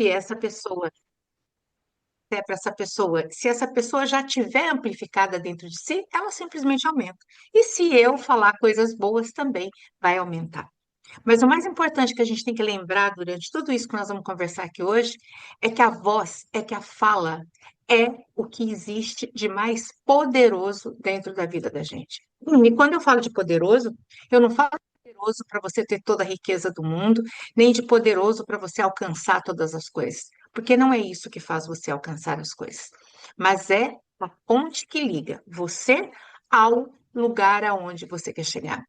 que essa pessoa é para essa pessoa. Se essa pessoa já tiver amplificada dentro de si, ela simplesmente aumenta. E se eu falar coisas boas, também vai aumentar. Mas o mais importante que a gente tem que lembrar durante tudo isso que nós vamos conversar aqui hoje é que a voz, é que a fala é o que existe de mais poderoso dentro da vida da gente. E quando eu falo de poderoso, eu não falo de poderoso para você ter toda a riqueza do mundo, nem de poderoso para você alcançar todas as coisas, porque não é isso que faz você alcançar as coisas, mas é a ponte que liga você ao lugar aonde você quer chegar.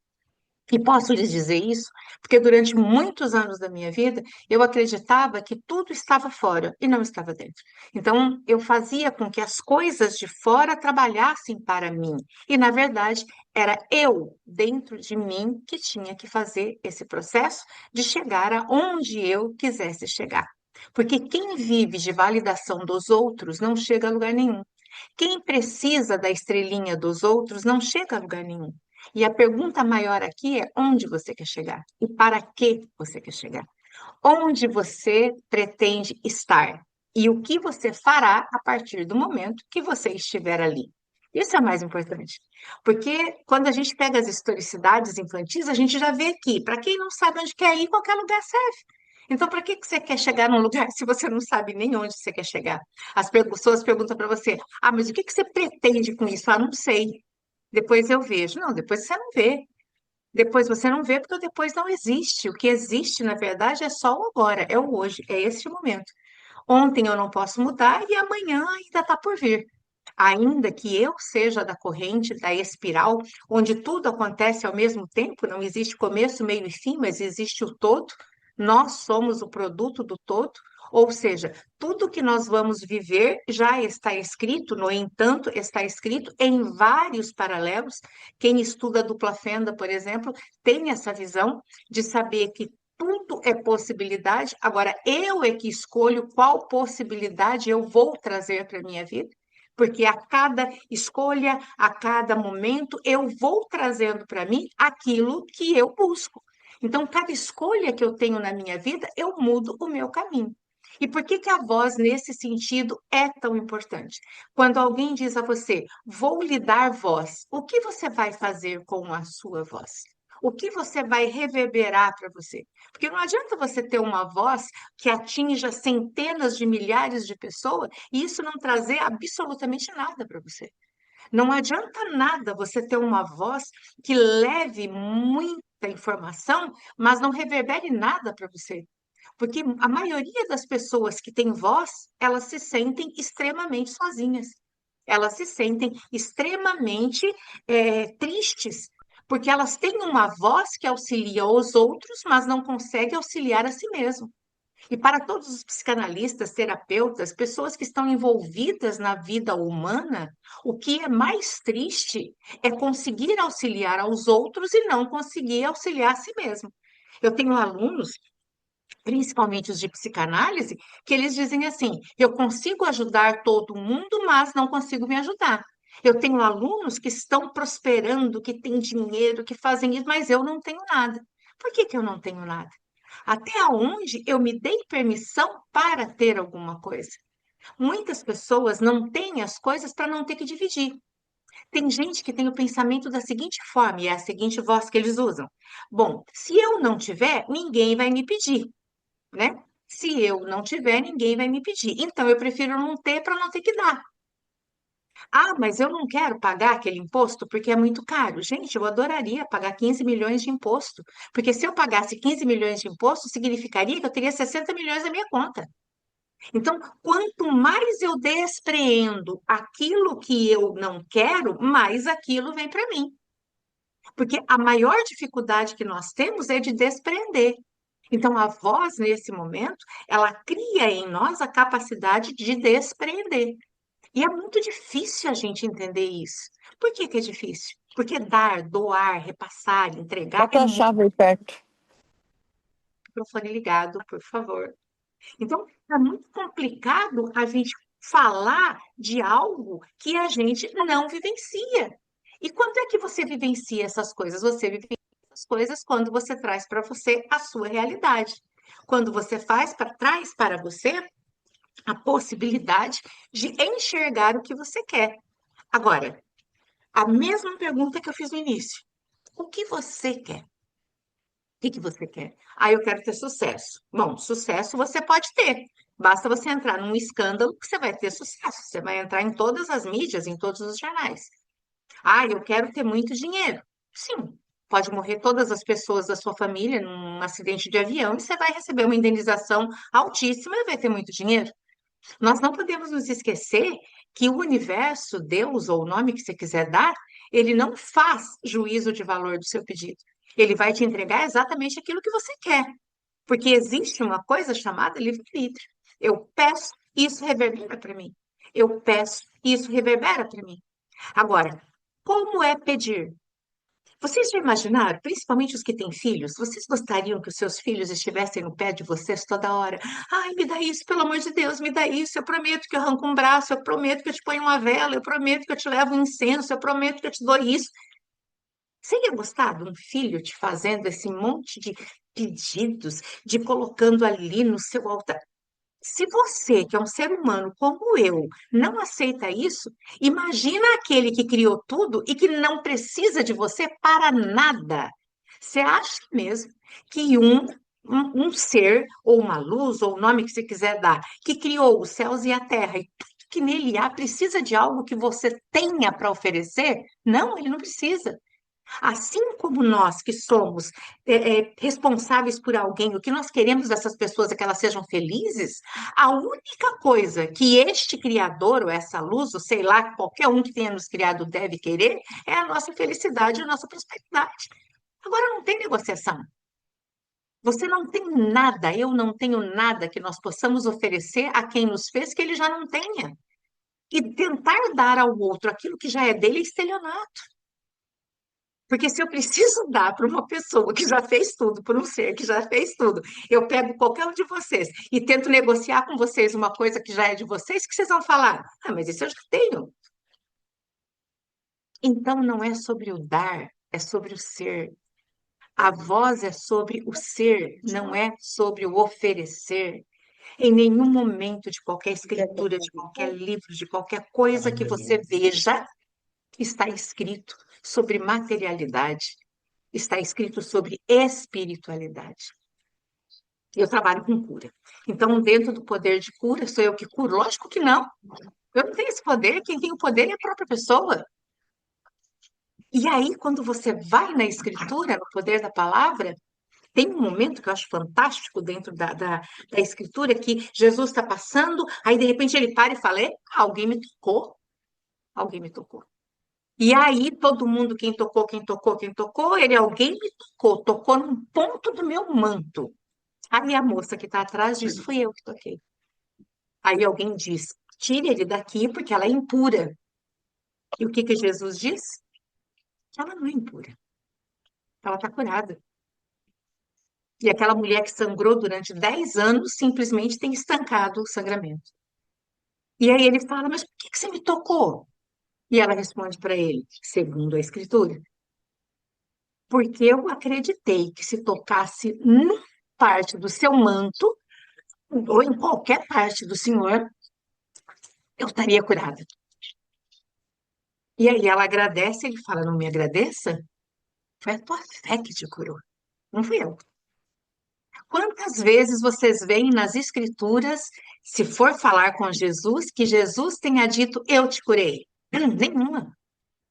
E posso lhes dizer isso porque durante muitos anos da minha vida eu acreditava que tudo estava fora e não estava dentro. Então eu fazia com que as coisas de fora trabalhassem para mim. E na verdade era eu dentro de mim que tinha que fazer esse processo de chegar aonde eu quisesse chegar. Porque quem vive de validação dos outros não chega a lugar nenhum. Quem precisa da estrelinha dos outros não chega a lugar nenhum. E a pergunta maior aqui é onde você quer chegar e para que você quer chegar. Onde você pretende estar e o que você fará a partir do momento que você estiver ali. Isso é mais importante, porque quando a gente pega as historicidades infantis, a gente já vê aqui, para quem não sabe onde quer ir, qualquer lugar serve. Então, para que você quer chegar num lugar se você não sabe nem onde você quer chegar? As pessoas perguntam para você: ah, mas o que você pretende com isso? Ah, não sei. Depois eu vejo. Não, depois você não vê. Depois você não vê porque o depois não existe. O que existe, na verdade, é só o agora, é o hoje, é este momento. Ontem eu não posso mudar e amanhã ainda está por vir. Ainda que eu seja da corrente, da espiral, onde tudo acontece ao mesmo tempo, não existe começo, meio e fim, mas existe o todo, nós somos o produto do todo, ou seja, tudo que nós vamos viver já está escrito, no entanto, está escrito em vários paralelos. Quem estuda dupla fenda, por exemplo, tem essa visão de saber que tudo é possibilidade, agora eu é que escolho qual possibilidade eu vou trazer para a minha vida, porque a cada escolha, a cada momento, eu vou trazendo para mim aquilo que eu busco. Então, cada escolha que eu tenho na minha vida, eu mudo o meu caminho. E por que que a voz, nesse sentido, é tão importante? Quando alguém diz a você, vou lhe dar voz, o que você vai fazer com a sua voz? O que você vai reverberar para você? Porque não adianta você ter uma voz que atinja centenas de milhares de pessoas e isso não trazer absolutamente nada para você. Não adianta nada você ter uma voz que leve muita informação, mas não reverbere nada para você. Porque a maioria das pessoas que tem voz, elas se sentem extremamente sozinhas. Elas se sentem extremamente tristes, porque elas têm uma voz que auxilia os outros, mas não consegue auxiliar a si mesmo. E para todos os psicanalistas, terapeutas, pessoas que estão envolvidas na vida humana, o que é mais triste é conseguir auxiliar aos outros e não conseguir auxiliar a si mesmo. Eu tenho alunos, principalmente os de psicanálise, que eles dizem assim: eu consigo ajudar todo mundo, mas não consigo me ajudar. Eu tenho alunos que estão prosperando, que têm dinheiro, que fazem isso, mas eu não tenho nada. Por que que eu não tenho nada? Até onde eu me dei permissão para ter alguma coisa. Muitas pessoas não têm as coisas para não ter que dividir. Tem gente que tem o pensamento da seguinte forma, e é a seguinte voz que eles usam: bom, se eu não tiver, ninguém vai me pedir, né? Se eu não tiver, ninguém vai me pedir. Então eu prefiro não ter para não ter que dar. Ah, mas eu não quero pagar aquele imposto porque é muito caro. Gente, eu adoraria pagar 15 milhões de imposto, porque se eu pagasse 15 milhões de imposto, significaria que eu teria 60 milhões na minha conta. Então, quanto mais eu despreendo aquilo que eu não quero, mais aquilo vem para mim. Porque a maior dificuldade que nós temos é de desprender. Então, a voz, nesse momento, ela cria em nós a capacidade de desprender. E é muito difícil a gente entender isso. Por que que é difícil? Porque dar, doar, repassar, entregar é Bota a muito chave aí perto. microfone ligado, por favor. Então, é muito complicado a gente falar de algo que a gente não vivencia. E quando é que você vivencia essas coisas? Você vivencia essas coisas quando você traz para você a sua realidade. Quando você faz, traz para você a possibilidade de enxergar o que você quer. Agora, a mesma pergunta que eu fiz no início. O que você quer? Que você quer? Ah, eu quero ter sucesso. Bom, sucesso você pode ter. Basta você entrar num escândalo que você vai ter sucesso. Você vai entrar em todas as mídias, em todos os jornais. Ah, eu quero ter muito dinheiro. Sim, pode morrer todas as pessoas da sua família num acidente de avião e você vai receber uma indenização altíssima e vai ter muito dinheiro. Nós não podemos nos esquecer que o universo, Deus, ou o nome que você quiser dar, ele não faz juízo de valor do seu pedido. Ele vai te entregar exatamente aquilo que você quer, porque existe uma coisa chamada livre-arbítrio. Eu peço, isso reverbera para mim. Eu peço, isso reverbera para mim. Agora, como é pedir? Vocês já imaginaram, principalmente os que têm filhos, vocês gostariam que os seus filhos estivessem no pé de vocês toda hora? Ai, me dá isso, pelo amor de Deus, me dá isso. Eu prometo que eu arranco um braço, eu prometo que eu te ponho uma vela, eu prometo que eu te levo um incenso, eu prometo que eu te dou isso. Você ia gostar de um filho te fazendo esse monte de pedidos, de colocando ali no seu altar? Se você, que é um ser humano como eu, não aceita isso, imagina aquele que criou tudo e que não precisa de você para nada. Você acha mesmo que um ser, ou uma luz, ou o nome que você quiser dar, que criou os céus e a terra e tudo que nele há, precisa de algo que você tenha para oferecer? Não, ele não precisa. Assim como nós que somos responsáveis por alguém, o que nós queremos dessas pessoas é que elas sejam felizes, a única coisa que este Criador, ou essa luz, ou sei lá, qualquer um que tenha nos criado deve querer, é a nossa felicidade e a nossa prosperidade. Agora não tem negociação. Você não tem nada, eu não tenho nada que nós possamos oferecer a quem nos fez que ele já não tenha. E tentar dar ao outro aquilo que já é dele é estelionato. Porque se eu preciso dar para uma pessoa que já fez tudo, para um ser que já fez tudo, eu pego qualquer um de vocês e tento negociar com vocês uma coisa que já é de vocês, o que vocês vão falar? Ah, mas isso eu já tenho. Então não é sobre o dar, é sobre o ser. A voz é sobre o ser, não é sobre o oferecer. Em nenhum momento de qualquer escritura, de qualquer livro, de qualquer coisa que você veja, está escrito sobre materialidade. Está escrito sobre espiritualidade. Eu trabalho com cura. Então, dentro do poder de cura, sou eu que curo? Lógico que não. Eu não tenho esse poder. Quem tem o poder é a própria pessoa. E aí, quando você vai na escritura, no poder da palavra, tem um momento que eu acho fantástico dentro da escritura, que Jesus está passando, aí de repente ele para e fala: alguém me tocou, alguém me tocou. E aí, todo mundo, quem tocou, quem tocou, quem tocou, alguém me tocou, tocou num ponto do meu manto. Aí a moça que está atrás diz: fui eu que toquei. Aí alguém diz: tire ele daqui porque ela é impura. E o que que Jesus diz? Ela não é impura, ela está curada. E aquela mulher que sangrou durante 10 anos simplesmente tem estancado o sangramento. E aí ele fala: mas por que que você me tocou? E ela responde para ele, segundo a Escritura: porque eu acreditei que se tocasse numa parte do seu manto, ou em qualquer parte do Senhor, eu estaria curada. E aí ela agradece, ele fala: não me agradeça? Foi a tua fé que te curou, não fui eu. Quantas vezes vocês veem nas Escrituras, se for falar com Jesus, que Jesus tenha dito: eu te curei? Nenhuma,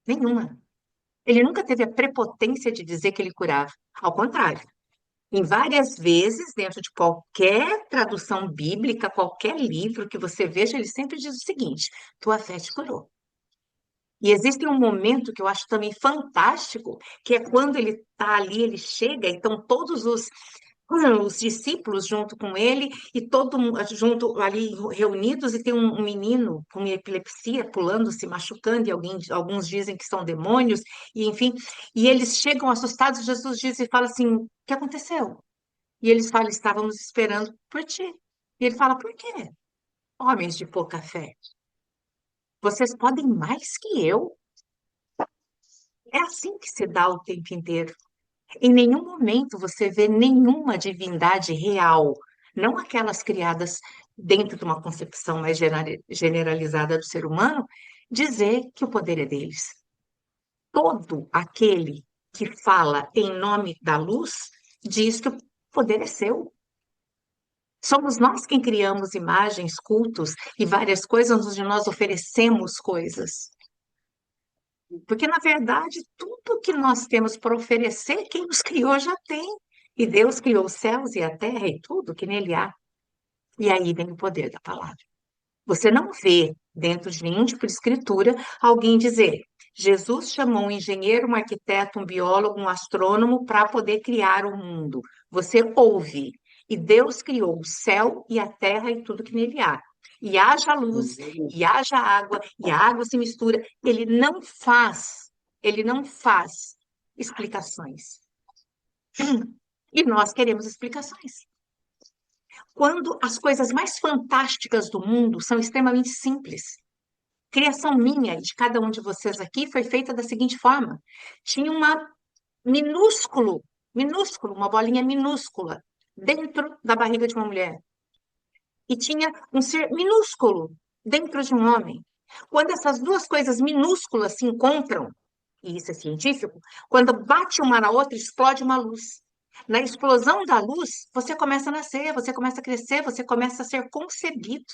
nenhuma. Ele nunca teve a prepotência de dizer que ele curava. Ao contrário, em várias vezes, dentro de qualquer tradução bíblica, qualquer livro que você veja, ele sempre diz o seguinte: tua fé te curou. E existe um momento que eu acho também fantástico, que é quando ele está ali, ele chega, e estão todos os discípulos junto com ele, e todo mundo junto ali reunidos, e tem um menino com epilepsia pulando, se machucando, e alguns dizem que são demônios, e enfim, e eles chegam assustados, Jesus diz e fala assim: o que aconteceu? E eles falam: estávamos esperando por ti. E ele fala: por quê? Homens de pouca fé, vocês podem mais que eu. É assim que se dá o tempo inteiro. Em nenhum momento você vê nenhuma divindade real, não aquelas criadas dentro de uma concepção mais generalizada do ser humano, dizer que o poder é deles. Todo aquele que fala em nome da luz diz que o poder é seu. Somos nós quem criamos imagens, cultos e várias coisas onde nós oferecemos coisas. Porque, na verdade, tudo que nós temos para oferecer, quem nos criou já tem. E Deus criou os céus e a terra e tudo que nele há. E aí vem o poder da palavra. Você não vê dentro de nenhum tipo de escritura alguém dizer: Jesus chamou um engenheiro, um arquiteto, um biólogo, um astrônomo para poder criar o mundo. Você ouve. E Deus criou o céu e a terra e tudo que nele há. E haja luz, e haja água, e a água se mistura. Ele não faz explicações. E nós queremos explicações. Quando as coisas mais fantásticas do mundo são extremamente simples. Criação minha e de cada um de vocês aqui foi feita da seguinte forma: tinha uma minúsculo, minúsculo, uma bolinha minúscula dentro da barriga de uma mulher e tinha um ser minúsculo dentro de um homem. Quando essas duas coisas minúsculas se encontram, e isso é científico, quando bate uma na outra, explode uma luz. Na explosão da luz, você começa a nascer, você começa a crescer, você começa a ser concebido.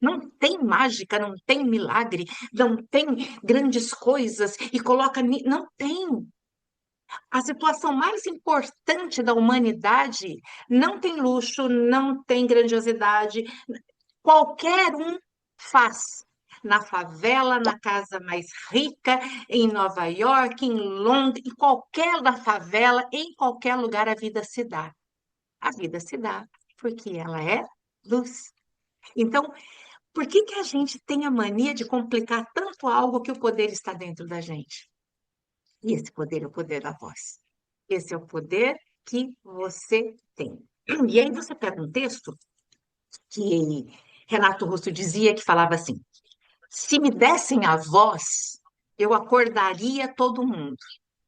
Não tem mágica, não tem milagre, não tem grandes coisas e coloca. Não tem. A situação mais importante da humanidade não tem luxo, não tem grandiosidade. Qualquer um faz. Na favela, na casa mais rica, em Nova York, em Londres, em qualquer da favela, em qualquer lugar a vida se dá. A vida se dá porque ela é luz. Então, por que que a gente tem a mania de complicar tanto algo que o poder está dentro da gente? E esse poder é o poder da voz. Esse é o poder que você tem. E aí você pega um texto que Renato Russo dizia que falava assim: se me dessem a voz, eu acordaria todo mundo.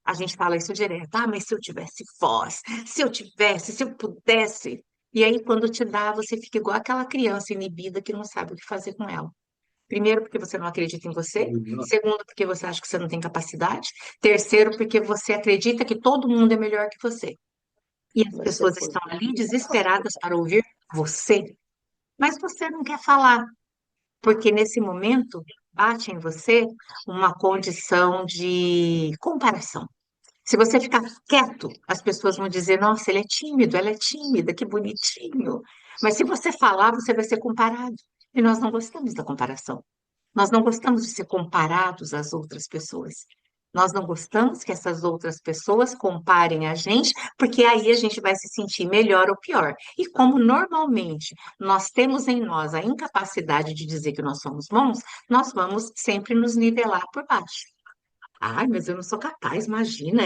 A gente fala isso direto, ah, mas se eu tivesse voz, se eu tivesse, se eu pudesse. E aí, quando te dá, você fica igual aquela criança inibida que não sabe o que fazer com ela. Primeiro, porque você não acredita em você. Segundo, porque você acha que você não tem capacidade. Terceiro, porque você acredita que todo mundo é melhor que você. E as pessoas estão ali desesperadas para ouvir você. Mas você não quer falar, porque nesse momento bate em você uma condição de comparação. Se você ficar quieto, as pessoas vão dizer: nossa, ele é tímido, ela é tímida, que bonitinho. Mas se você falar, você vai ser comparado. E nós não gostamos da comparação. Nós não gostamos de ser comparados às outras pessoas. Nós não gostamos que essas outras pessoas comparem a gente, porque aí a gente vai se sentir melhor ou pior. E como normalmente nós temos em nós a incapacidade de dizer que nós somos bons, nós vamos sempre nos nivelar por baixo. Ai, mas eu não sou capaz, imagina,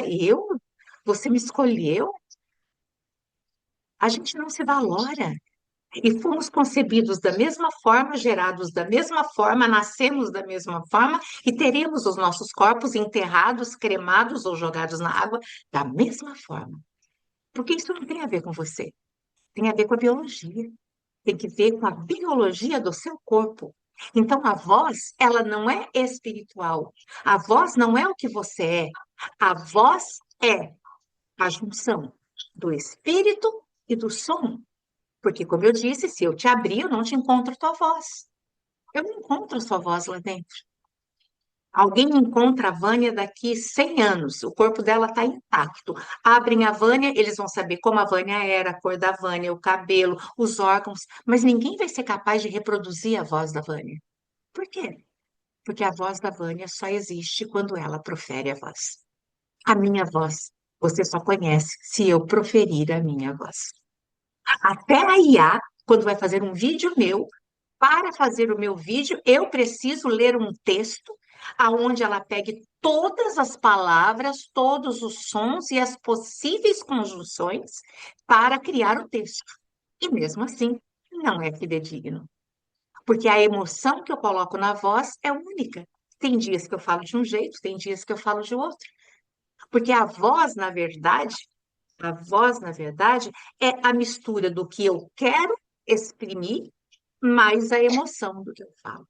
você me escolheu, a gente não se valora. E fomos concebidos da mesma forma, gerados da mesma forma, nascemos da mesma forma e teremos os nossos corpos enterrados, cremados ou jogados na água da mesma forma. Porque isso não tem a ver com você, tem a ver com a biologia, tem que ver com a biologia do seu corpo. Então, a voz, ela não é espiritual. A voz não é o que você é. A voz é a junção do espírito e do som. Porque, como eu disse, se eu te abrir, eu não te encontro tua voz. Eu não encontro a sua voz lá dentro. Alguém encontra a Vânia daqui 100 anos, o corpo dela está intacto. Abrem a Vânia, eles vão saber como a Vânia era, a cor da Vânia, o cabelo, os órgãos, mas ninguém vai ser capaz de reproduzir a voz da Vânia. Por quê? Porque a voz da Vânia só existe quando ela profere a voz. A minha voz, você só conhece se eu proferir a minha voz. Até a IA, quando vai fazer um vídeo meu, para fazer o meu vídeo, eu preciso ler um texto aonde ela pegue todas as palavras, todos os sons e as possíveis conjunções para criar o texto. E mesmo assim, não é fidedigno, porque a emoção que eu coloco na voz é única. Tem dias que eu falo de um jeito, tem dias que eu falo de outro. Porque a voz, na verdade, é a mistura do que eu quero exprimir mais a emoção do que eu falo.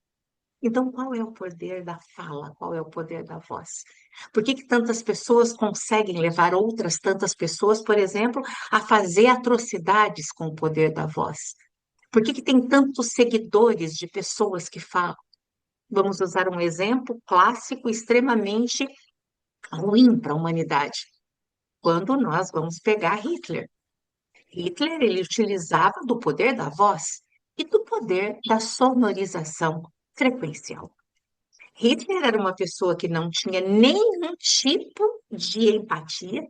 Então, qual é o poder da fala? Qual é o poder da voz? Por que que tantas pessoas conseguem levar outras tantas pessoas, por exemplo, a fazer atrocidades com o poder da voz? Por que que tem tantos seguidores de pessoas que falam? Vamos usar um exemplo clássico extremamente ruim para a humanidade. Quando nós vamos pegar Hitler. Hitler, ele utilizava do poder da voz e do poder da sonorização frequencial. Hitler era uma pessoa que não tinha nenhum tipo de empatia,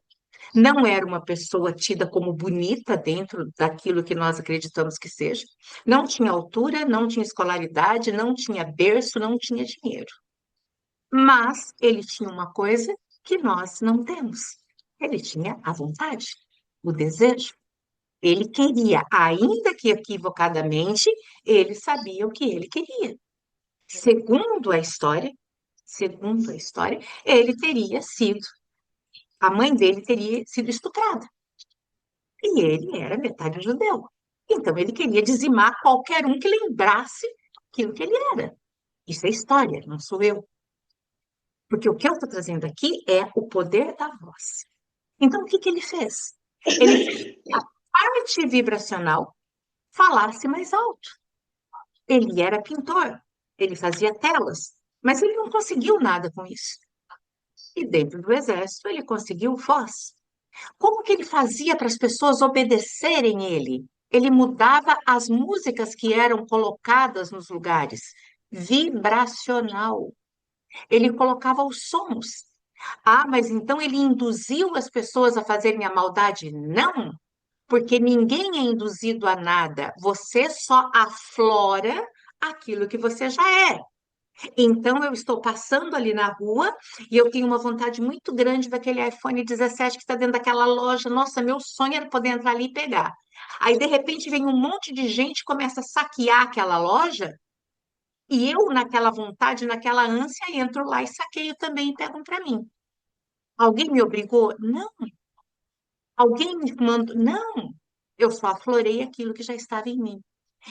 não era uma pessoa tida como bonita dentro daquilo que nós acreditamos que seja, não tinha altura, não tinha escolaridade, não tinha berço, não tinha dinheiro. Mas ele tinha uma coisa que nós não temos. Ele tinha a vontade, o desejo. Ele queria, ainda que equivocadamente, ele sabia o que ele queria. Segundo a história, segundo a história, ele teria sido, a mãe dele teria sido estuprada. E ele era metade judeu. Então ele queria dizimar qualquer um que lembrasse aquilo que ele era. Isso é história, não sou eu. Porque o que eu estou trazendo aqui é o poder da voz. Então, o que que ele fez? Ele fez a parte vibracional falasse mais alto. Ele era pintor, ele fazia telas, mas ele não conseguiu nada com isso. E dentro do exército, ele conseguiu voz. Como que ele fazia para as pessoas obedecerem ele? Ele mudava as músicas que eram colocadas nos lugares. Vibracional. Ele colocava os sons. Ah, mas então ele induziu as pessoas a fazerem a maldade? Não, porque ninguém é induzido a nada. Você só aflora aquilo que você já é. Então, eu estou passando ali na rua e eu tenho uma vontade muito grande daquele iPhone 17 que está dentro daquela loja. Nossa, meu sonho era poder entrar ali e pegar. Aí, de repente, vem um monte de gente, começa a saquear aquela loja e eu, naquela vontade, naquela ânsia, entro lá e saqueio também e pegam para mim. Alguém me obrigou? Não. Alguém me mandou? Não. Eu só aflorei aquilo que já estava em mim.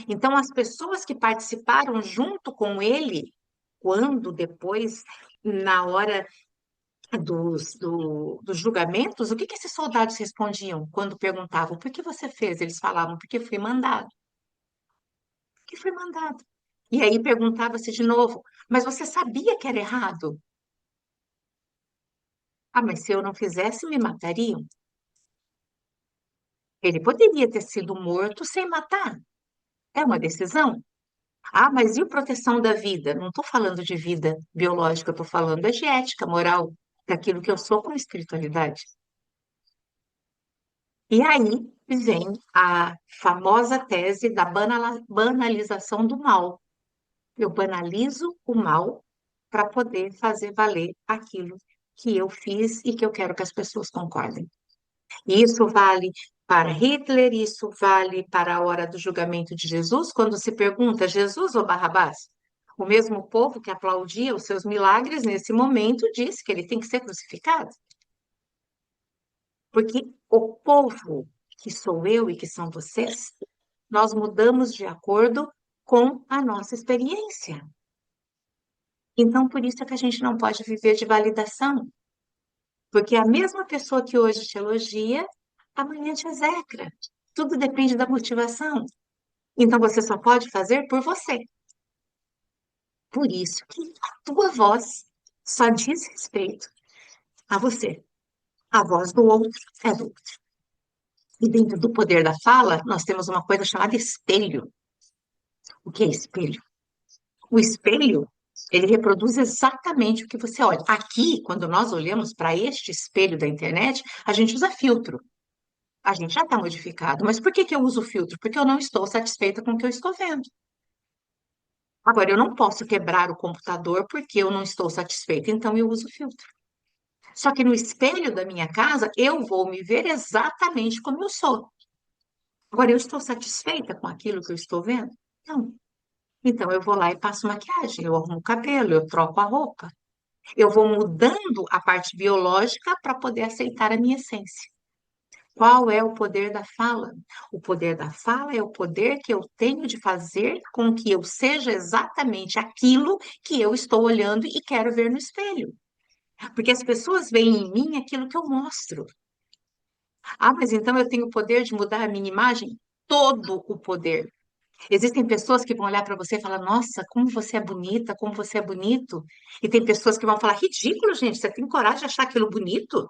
Então, as pessoas que participaram junto com ele, quando depois, na hora dos julgamentos, o que que esses soldados respondiam quando perguntavam: por que você fez? Eles falavam: porque fui mandado. Porque fui mandado. E aí perguntava-se de novo: mas você sabia que era errado? Ah, mas se eu não fizesse, me matariam. Ele poderia ter sido morto sem matar. É uma decisão. Ah, mas e a proteção da vida? Não estou falando de vida biológica, estou falando de ética, moral, daquilo que eu sou com espiritualidade. E aí vem a famosa tese da banalização do mal. Eu banalizo o mal para poder fazer valer aquilo que eu fiz e que eu quero que as pessoas concordem. E isso vale para Hitler, isso vale para a hora do julgamento de Jesus, quando se pergunta Jesus ou Barrabás? O mesmo povo que aplaudia os seus milagres nesse momento disse que ele tem que ser crucificado, porque o povo que sou eu e que são vocês, nós mudamos de acordo com a nossa experiência. Então, por isso é que a gente não pode viver de validação, porque a mesma pessoa que hoje te elogia, amanhã te execra. Tudo depende da motivação. Então você só pode fazer por você. Por isso que a tua voz só diz respeito a você. A voz do outro é do outro. E dentro do poder da fala, nós temos uma coisa chamada espelho. O que é espelho? O espelho, ele reproduz exatamente o que você olha. Aqui, quando nós olhamos para este espelho da internet, a gente usa filtro. A gente já está modificado. Mas por que que eu uso filtro? Porque eu não estou satisfeita com o que eu estou vendo. Agora, eu não posso quebrar o computador porque eu não estou satisfeita, então eu uso filtro. Só que no espelho da minha casa, eu vou me ver exatamente como eu sou. Agora, eu estou satisfeita com aquilo que eu estou vendo? Não. Então, eu vou lá e passo maquiagem, eu arrumo o cabelo, eu troco a roupa. Eu vou mudando a parte biológica para poder aceitar a minha essência. Qual é o poder da fala? O poder da fala é o poder que eu tenho de fazer com que eu seja exatamente aquilo que eu estou olhando e quero ver no espelho. Porque as pessoas veem em mim aquilo que eu mostro. Ah, mas então eu tenho o poder de mudar a minha imagem? Todo o poder. Existem pessoas que vão olhar para você e falar: Nossa, como você é bonita, como você é bonito. E tem pessoas que vão falar: Ridículo, gente, você tem coragem de achar aquilo bonito?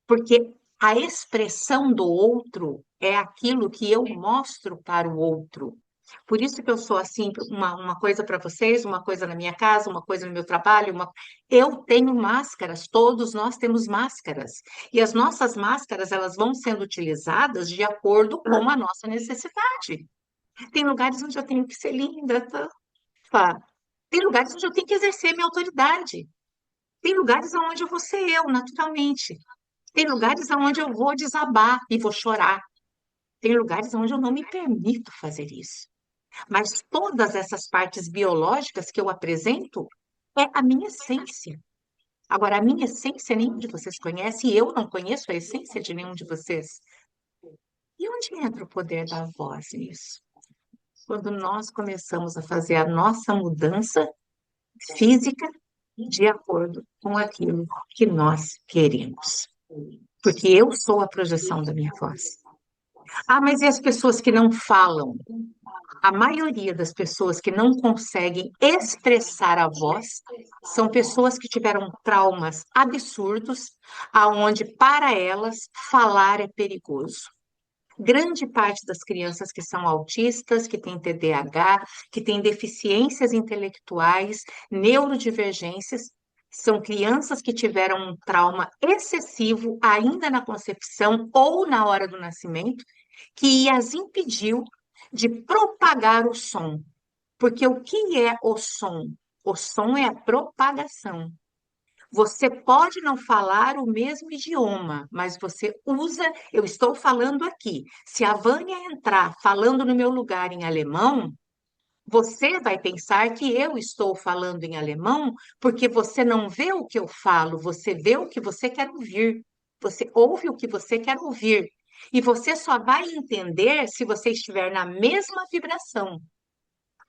Porque a expressão do outro é aquilo que eu mostro para o outro. Por isso que eu sou assim, uma coisa para vocês, uma coisa na minha casa, uma coisa no meu trabalho. Eu tenho máscaras, todos nós temos máscaras. E as nossas máscaras, elas vão sendo utilizadas de acordo com a nossa necessidade. Tem lugares onde eu tenho que ser linda, tá? Tem lugares onde eu tenho que exercer minha autoridade. Tem lugares onde eu vou ser eu, naturalmente. Tem lugares onde eu vou desabar e vou chorar. Tem lugares onde eu não me permito fazer isso. Mas todas essas partes biológicas que eu apresento é a minha essência. Agora, a minha essência nenhum de vocês conhece e eu não conheço a essência de nenhum de vocês. E onde entra o poder da voz nisso? Quando nós começamos a fazer a nossa mudança física de acordo com aquilo que nós queremos. Porque eu sou a projeção da minha voz. Ah, mas e as pessoas que não falam? A maioria das pessoas que não conseguem expressar a voz são pessoas que tiveram traumas absurdos, aonde para elas falar é perigoso. Grande parte das crianças que são autistas, que têm TDAH, que têm deficiências intelectuais, neurodivergências, são crianças que tiveram um trauma excessivo ainda na concepção ou na hora do nascimento, que as impediu de propagar o som. Porque o que é o som? O som é a propagação. Você pode não falar o mesmo idioma, mas você usa. Eu estou falando aqui. Se a Vânia entrar falando no meu lugar em alemão, você vai pensar que eu estou falando em alemão, porque você não vê o que eu falo, você vê o que você quer ouvir. Você ouve o que você quer ouvir. E você só vai entender se você estiver na mesma vibração.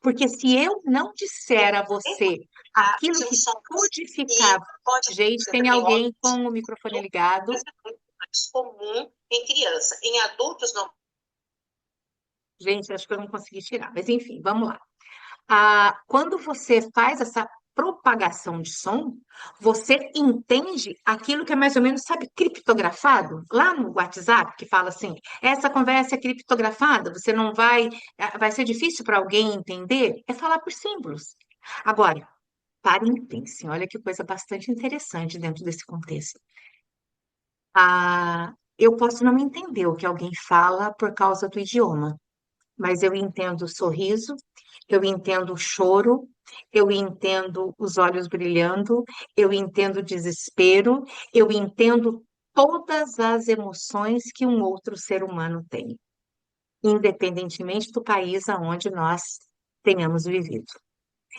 Porque se eu não disser a você aquilo que codificava. Gente, tem alguém com o microfone ligado. Mais comum em criança. Em adultos, não. Gente, acho que eu não consegui tirar, mas enfim, vamos lá. Quando você faz essa propagação de som, você entende aquilo que é mais ou menos, sabe, criptografado? Lá no WhatsApp, que fala assim, essa conversa é criptografada, você não vai, vai ser difícil para alguém entender, é falar por símbolos. Agora, parem e pensem, olha que coisa bastante interessante dentro desse contexto. Eu posso não entender o que alguém fala por causa do idioma, mas eu entendo o sorriso, eu entendo o choro, eu entendo os olhos brilhando, eu entendo o desespero, eu entendo todas as emoções que um outro ser humano tem, independentemente do país aonde nós tenhamos vivido.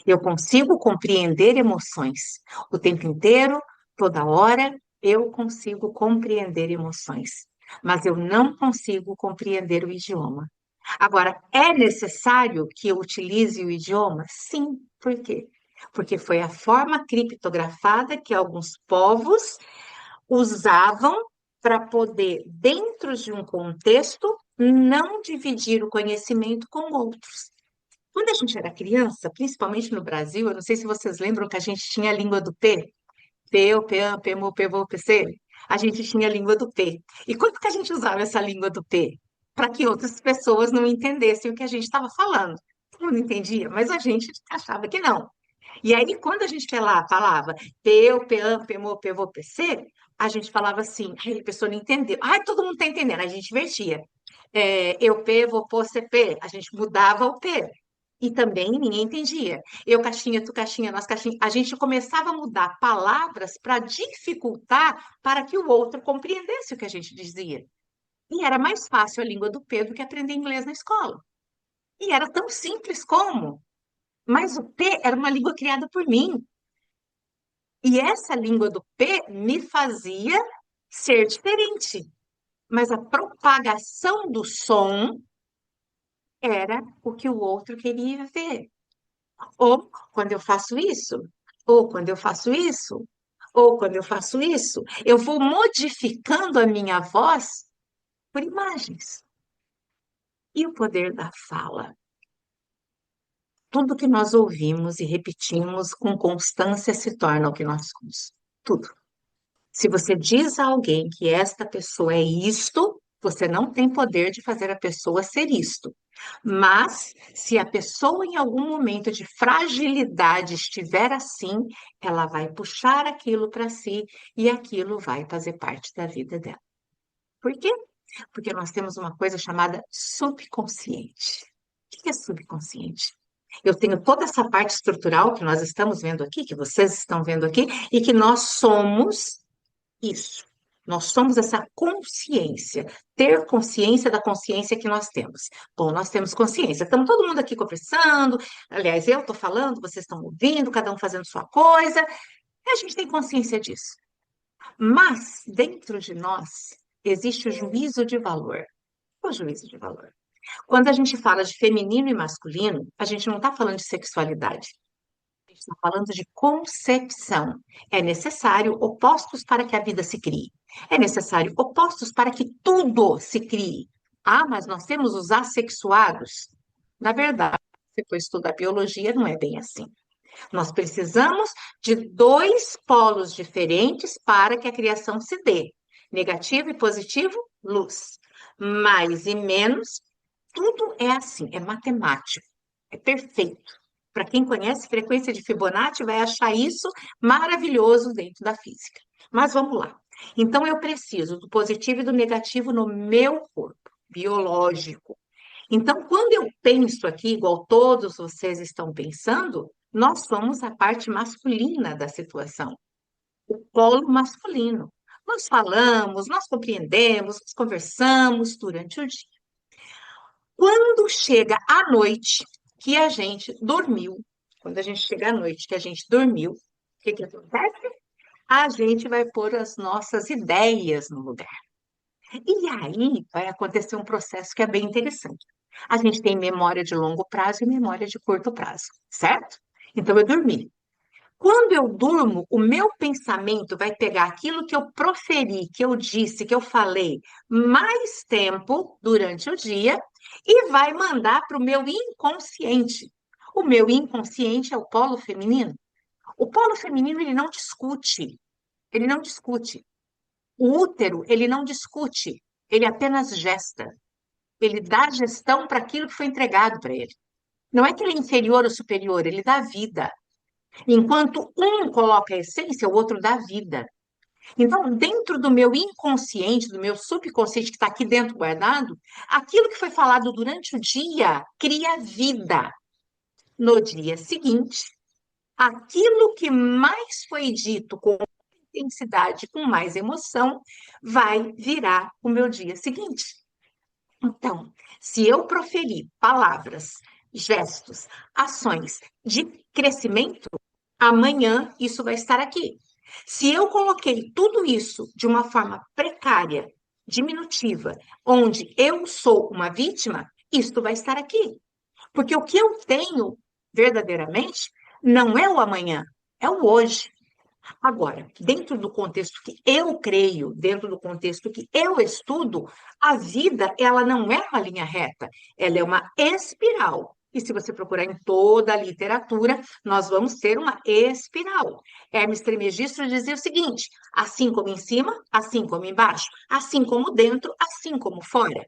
Eu consigo compreender emoções o tempo inteiro, toda hora, eu consigo compreender emoções, mas eu não consigo compreender o idioma. Agora, é necessário que eu utilize o idioma? Sim. Por quê? Porque foi a forma criptografada que alguns povos usavam para poder, dentro de um contexto, não dividir o conhecimento com outros. Quando a gente era criança, principalmente no Brasil, eu não sei se vocês lembram que a gente tinha a língua do P, P, O, P, A, P, M, O, P, V, O, P, C. A gente tinha a língua do P. E quando que a gente usava essa língua do P? Para que outras pessoas não entendessem o que a gente estava falando. Todo mundo entendia, mas a gente achava que não. E aí, quando a gente falava P, O, P, A, P, M, O, P, V, O, P, C, a gente falava assim, aí a pessoa não entendeu. Ai, todo mundo está entendendo. A gente invertia. Eu, P, vou pôr CP. A gente mudava o P. E também ninguém entendia. Eu, caixinha, tu, caixinha, nós, caixinha. A gente começava a mudar palavras para dificultar para que o outro compreendesse o que a gente dizia. E era mais fácil a língua do Pedro que aprender inglês na escola. E era tão simples como. Mas o P era uma língua criada por mim. E essa língua do P me fazia ser diferente. Mas a propagação do som era o que o outro queria ver. Ou quando eu faço isso, ou quando eu faço isso, ou quando eu faço isso, eu vou modificando a minha voz por imagens. E o poder da fala? Tudo que nós ouvimos e repetimos com constância se torna o que nós somos. Tudo. Se você diz a alguém que esta pessoa é isto, você não tem poder de fazer a pessoa ser isto. Mas, se a pessoa em algum momento de fragilidade estiver assim, ela vai puxar aquilo para si e aquilo vai fazer parte da vida dela. Por quê? Porque nós temos uma coisa chamada subconsciente. O que é subconsciente? Eu tenho toda essa parte estrutural que nós estamos vendo aqui, que vocês estão vendo aqui, e que nós somos isso. Nós somos essa consciência, ter consciência da consciência que nós temos. Bom, nós temos consciência. Estamos todo mundo aqui conversando. Aliás, eu estou falando, vocês estão ouvindo, cada um fazendo sua coisa. E a gente tem consciência disso. Mas, dentro de nós, existe o juízo de valor. O juízo de valor. Quando a gente fala de feminino e masculino, a gente não está falando de sexualidade. A gente está falando de concepção. É necessário opostos para que a vida se crie. É necessário opostos para que tudo se crie. Ah, mas nós temos os assexuados. Na verdade, se for estudar biologia, não é bem assim. Nós precisamos de dois polos diferentes para que a criação se dê. Negativo e positivo, luz. Mais e menos, tudo é assim, é matemático, é perfeito. Para quem conhece frequência de Fibonacci, vai achar isso maravilhoso dentro da física. Mas vamos lá. Então, eu preciso do positivo e do negativo no meu corpo biológico. Então, quando eu penso aqui, igual todos vocês estão pensando, nós somos a parte masculina da situação, o polo masculino. Nós falamos, nós compreendemos, nós conversamos durante o dia. Quando chega a noite que a gente dormiu, quando a gente chega à noite que a gente dormiu, o que que acontece? A gente vai pôr as nossas ideias no lugar. E aí vai acontecer um processo que é bem interessante. A gente tem memória de longo prazo e memória de curto prazo, certo? Então eu dormi. Quando eu durmo, o meu pensamento vai pegar aquilo que eu proferi, que eu disse, que eu falei mais tempo durante o dia e vai mandar para o meu inconsciente. O meu inconsciente é o polo feminino. O polo feminino, ele não discute. Ele não discute. O útero, ele não discute. Ele apenas gesta. Ele dá gestão para aquilo que foi entregado para ele. Não é que ele é inferior ou superior, ele dá vida. Enquanto um coloca a essência, o outro dá vida. Então, dentro do meu inconsciente, do meu subconsciente que está aqui dentro guardado, aquilo que foi falado durante o dia cria vida. No dia seguinte, aquilo que mais foi dito com intensidade, com mais emoção, vai virar o meu dia seguinte. Então, se eu proferir palavras, gestos, ações de crescimento, amanhã isso vai estar aqui. Se eu coloquei tudo isso de uma forma precária, diminutiva, onde eu sou uma vítima, isto vai estar aqui. Porque o que eu tenho verdadeiramente não é o amanhã, é o hoje. Agora, dentro do contexto que eu creio, dentro do contexto que eu estudo, a vida, ela não é uma linha reta, ela é uma espiral. E se você procurar em toda a literatura, nós vamos ter uma espiral. Hermes Trismegisto dizia o seguinte: assim como em cima, assim como embaixo, assim como dentro, assim como fora.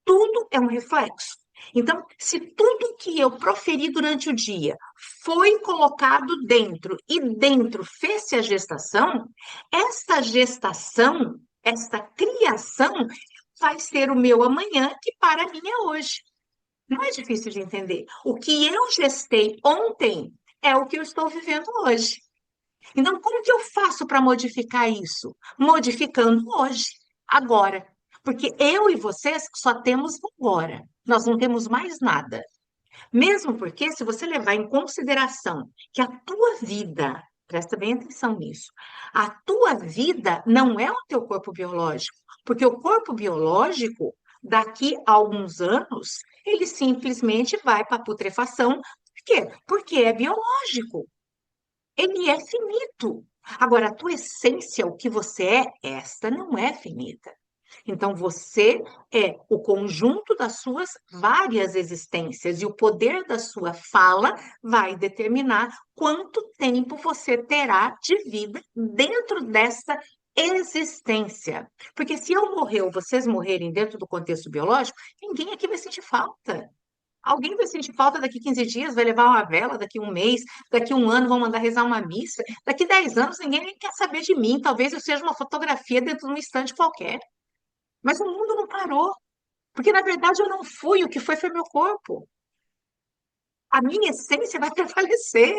Tudo é um reflexo. Então, se tudo que eu proferi durante o dia foi colocado dentro e dentro fez-se a gestação, esta gestação, esta criação vai ser o meu amanhã, que para mim é hoje. Não é difícil de entender. O que eu gestei ontem é o que eu estou vivendo hoje. Então, como que eu faço para modificar isso? Modificando hoje, agora. Porque eu e vocês só temos agora. Nós não temos mais nada. Mesmo porque, se você levar em consideração que a tua vida, Presta bem atenção nisso. A tua vida não é o teu corpo biológico, porque o corpo biológico, daqui a alguns anos, ele simplesmente vai para a putrefação. Por quê? Porque é biológico. Ele é finito. Agora, a tua essência, o que você esta não é finita. Então, você é o conjunto das suas várias existências, e o poder da sua fala vai determinar quanto tempo você terá de vida dentro dessa existência. Porque se eu morrer ou vocês morrerem dentro do contexto biológico, ninguém aqui vai sentir falta. Alguém vai sentir falta daqui 15 dias, vai levar uma vela, daqui um mês, daqui um ano vão mandar rezar uma missa, daqui 10 anos ninguém nem quer saber de mim, talvez eu seja uma fotografia dentro de um instante qualquer. Mas o mundo não parou, porque na verdade eu não fui, o que foi meu corpo. A minha essência vai prevalecer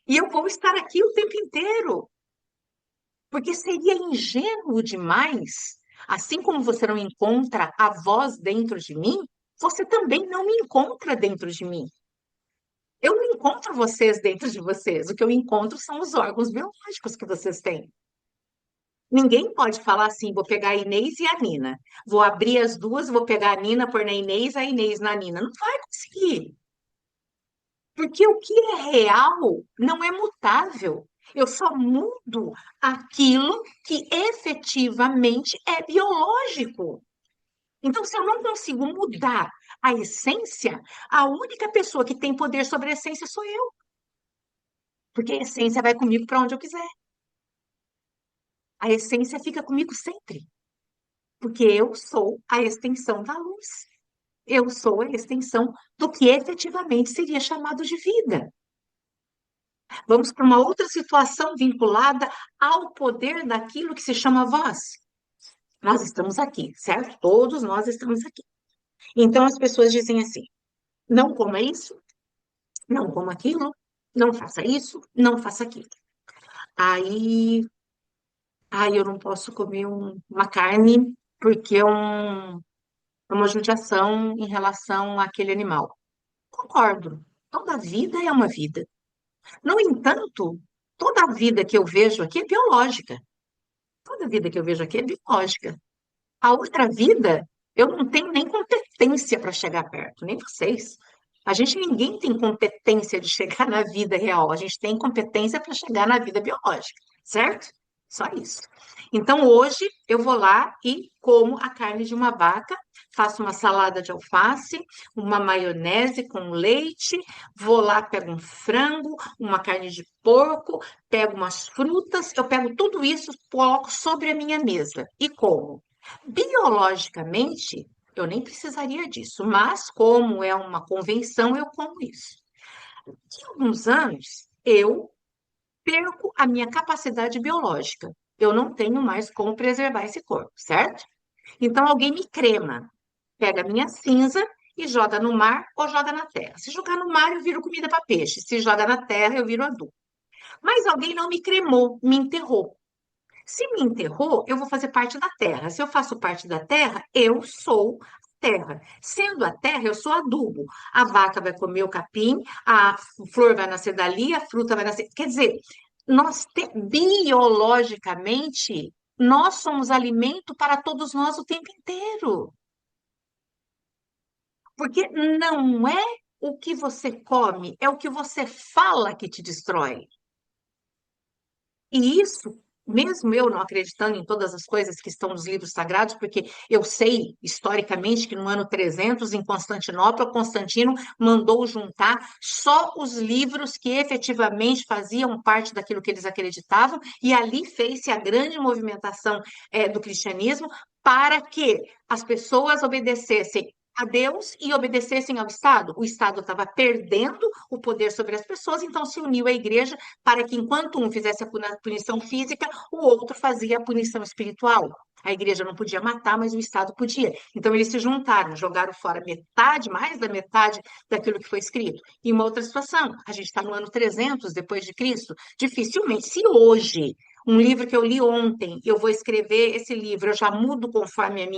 e eu vou estar aqui o tempo inteiro, porque seria ingênuo demais, assim como você não encontra a voz dentro de mim, você também não me encontra dentro de mim. Eu não encontro vocês dentro de vocês, o que eu encontro são os órgãos biológicos que vocês têm. Ninguém pode falar assim, vou pegar a Inês e a Nina. Vou abrir as duas, vou pegar a Nina, pôr na Inês, a Inês na Nina. Não vai conseguir. Porque o que é real não é mutável. Eu só mudo aquilo que efetivamente é biológico. Então, se eu não consigo mudar a essência, a única pessoa que tem poder sobre a essência sou eu. Porque a essência vai comigo para onde eu quiser. A essência fica comigo sempre. Porque eu sou a extensão da luz. Eu sou a extensão do que efetivamente seria chamado de vida. Vamos para uma outra situação vinculada ao poder daquilo que se chama voz. Nós estamos aqui, certo? Todos nós estamos aqui. Então as pessoas dizem assim: não coma isso, não coma aquilo, não faça isso, não faça aquilo. Aí, eu não posso comer uma carne porque é uma judiação em relação àquele animal. Concordo. Toda vida é uma vida. No entanto, toda a vida que eu vejo aqui é biológica. Toda vida que eu vejo aqui é biológica. A outra vida, eu não tenho nem competência para chegar perto, nem vocês. Ninguém tem competência de chegar na vida real. A gente tem competência para chegar na vida biológica, certo? Só isso. Então, hoje, eu vou lá e como a carne de uma vaca, faço uma salada de alface, uma maionese com leite, vou lá, pego um frango, uma carne de porco, pego umas frutas, eu pego tudo isso, coloco sobre a minha mesa e como. Biologicamente, eu nem precisaria disso, mas como é uma convenção, eu como isso. Em alguns anos, eu perco a minha capacidade biológica. Eu não tenho mais como preservar esse corpo, certo? Então, alguém me crema, pega a minha cinza e joga no mar ou joga na terra. Se jogar no mar, eu viro comida para peixe. Se joga na terra, eu viro adubo. Mas alguém não me cremou, me enterrou. Se me enterrou, eu vou fazer parte da terra. Se eu faço parte da terra, eu sou a terra. Sendo a terra, eu sou adubo. A vaca vai comer o capim, a flor vai nascer dali, a fruta vai nascer. Quer dizer, biologicamente, nós somos alimento para todos nós o tempo inteiro. Porque não é o que você come, é o que você fala que te destrói. E isso, mesmo eu não acreditando em todas as coisas que estão nos livros sagrados, porque eu sei historicamente que no ano 300, em Constantinopla, Constantino mandou juntar só os livros que efetivamente faziam parte daquilo que eles acreditavam, e ali fez-se a grande movimentação do cristianismo para que as pessoas obedecessem a Deus e obedecessem ao Estado. O Estado estava perdendo o poder sobre as pessoas, então se uniu à igreja para que, enquanto um fizesse a punição física, o outro fazia a punição espiritual. A igreja não podia matar, mas o Estado podia. Então, eles se juntaram, jogaram fora metade, mais da metade daquilo que foi escrito. E uma outra situação, a gente está no ano 300 depois de Cristo, dificilmente, se hoje Um livro que eu li ontem, eu vou escrever esse livro, eu já mudo conforme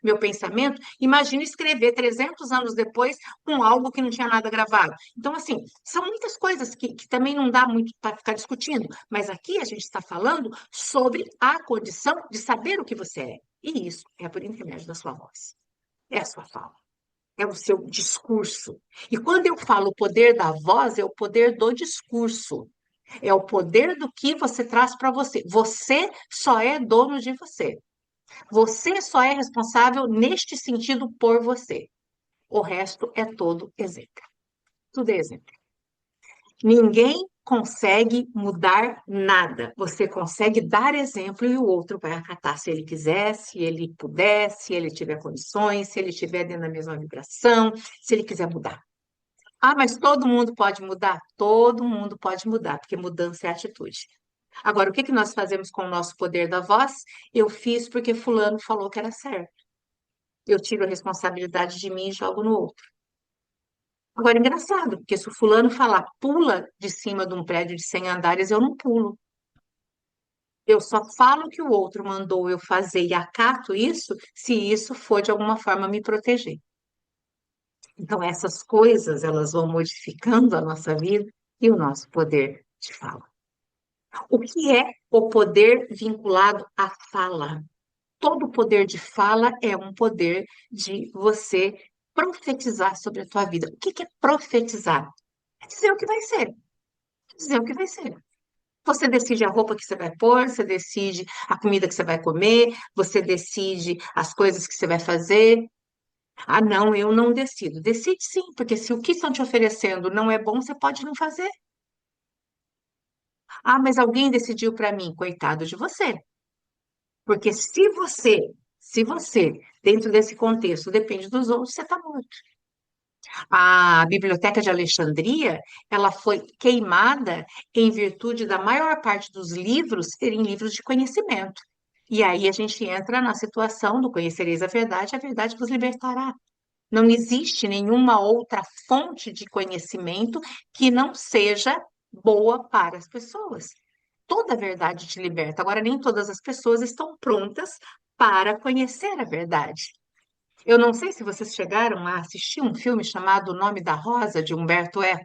meu pensamento. Imagina escrever 300 anos depois com algo que não tinha nada gravado. Então, assim, são muitas coisas que também não dá muito para ficar discutindo, mas aqui a gente está falando sobre a condição de saber o que você é. E isso é por intermédio da sua voz, é a sua fala, é o seu discurso. E quando eu falo o poder da voz, é o poder do discurso. É o poder do que você traz para você. Você só é dono de você. Você só é responsável neste sentido por você. O resto é todo exemplo. Tudo é exemplo. Ninguém consegue mudar nada. Você consegue dar exemplo e o outro vai acatar se ele quiser, se ele puder, se ele tiver condições, se ele estiver dentro da mesma vibração, se ele quiser mudar. Ah, mas todo mundo pode mudar? Todo mundo pode mudar, porque mudança é atitude. Agora, o que que nós fazemos com o nosso poder da voz? Eu fiz porque fulano falou que era certo. Eu tiro a responsabilidade de mim e jogo no outro. Agora, é engraçado, porque se o fulano falar pula de cima de um prédio de 100 andares, eu não pulo. Eu só falo que o outro mandou eu fazer e acato isso se isso for de alguma forma me proteger. Então, essas coisas, elas vão modificando a nossa vida e o nosso poder de fala. O que é o poder vinculado à fala? Todo poder de fala é um poder de você profetizar sobre a tua vida. O que que é profetizar? É dizer o que vai ser. Dizer o que vai ser. Você decide a roupa que você vai pôr, você decide a comida que você vai comer, você decide as coisas que você vai fazer. Ah, não, eu não decido. Decide sim, porque se o que estão te oferecendo não é bom, você pode não fazer. Ah, mas alguém decidiu para mim, coitado de você. Porque se você, dentro desse contexto, depende dos outros, você está morto. A Biblioteca de Alexandria, ela foi queimada em virtude da maior parte dos livros serem livros de conhecimento. E aí a gente entra na situação do conhecereis a verdade vos libertará. Não existe nenhuma outra fonte de conhecimento que não seja boa para as pessoas. Toda a verdade te liberta. Agora, nem todas as pessoas estão prontas para conhecer a verdade. Eu não sei se vocês chegaram a assistir um filme chamado O Nome da Rosa, de Humberto Eco.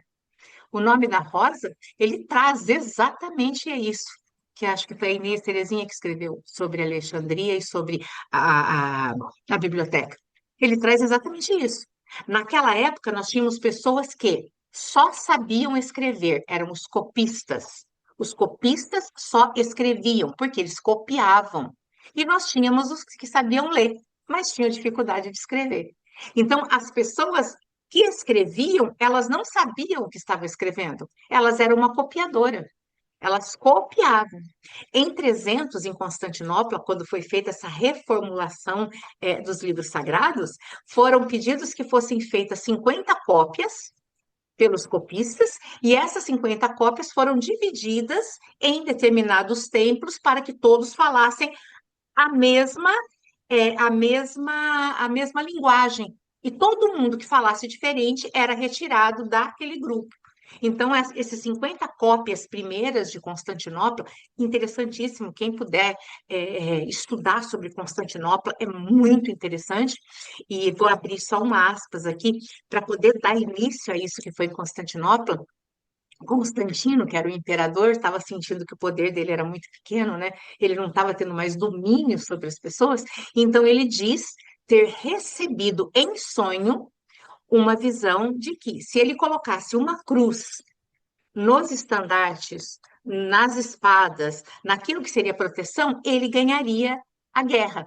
O Nome da Rosa, ele traz exatamente isso, que acho que foi a Inês Terezinha que escreveu sobre Alexandria e sobre a, a, a biblioteca. Ele traz exatamente isso. Naquela época, nós tínhamos pessoas que só sabiam escrever, eram os copistas. Os copistas só escreviam, porque eles copiavam. E nós tínhamos os que sabiam ler, mas tinham dificuldade de escrever. Então, as pessoas que escreviam, elas não sabiam o que estavam escrevendo, elas eram uma copiadora, elas copiavam. Em 300, em Constantinopla, quando foi feita essa reformulação dos livros sagrados, foram pedidos que fossem feitas 50 cópias pelos copistas, e essas 50 cópias foram divididas em determinados templos para que todos falassem a mesma a mesma linguagem. E todo mundo que falasse diferente era retirado daquele grupo. Então, esses 50 cópias primeiras de Constantinopla, interessantíssimo. Quem puder estudar sobre Constantinopla é muito interessante. E vou abrir só uma aspas aqui para poder dar início a isso que foi Constantinopla. Constantino, que era o imperador, estava sentindo que o poder dele era muito pequeno, né? Ele não estava tendo mais domínio sobre as pessoas, então ele diz ter recebido em sonho uma visão de que se ele colocasse uma cruz nos estandartes, nas espadas, naquilo que seria proteção, ele ganharia a guerra.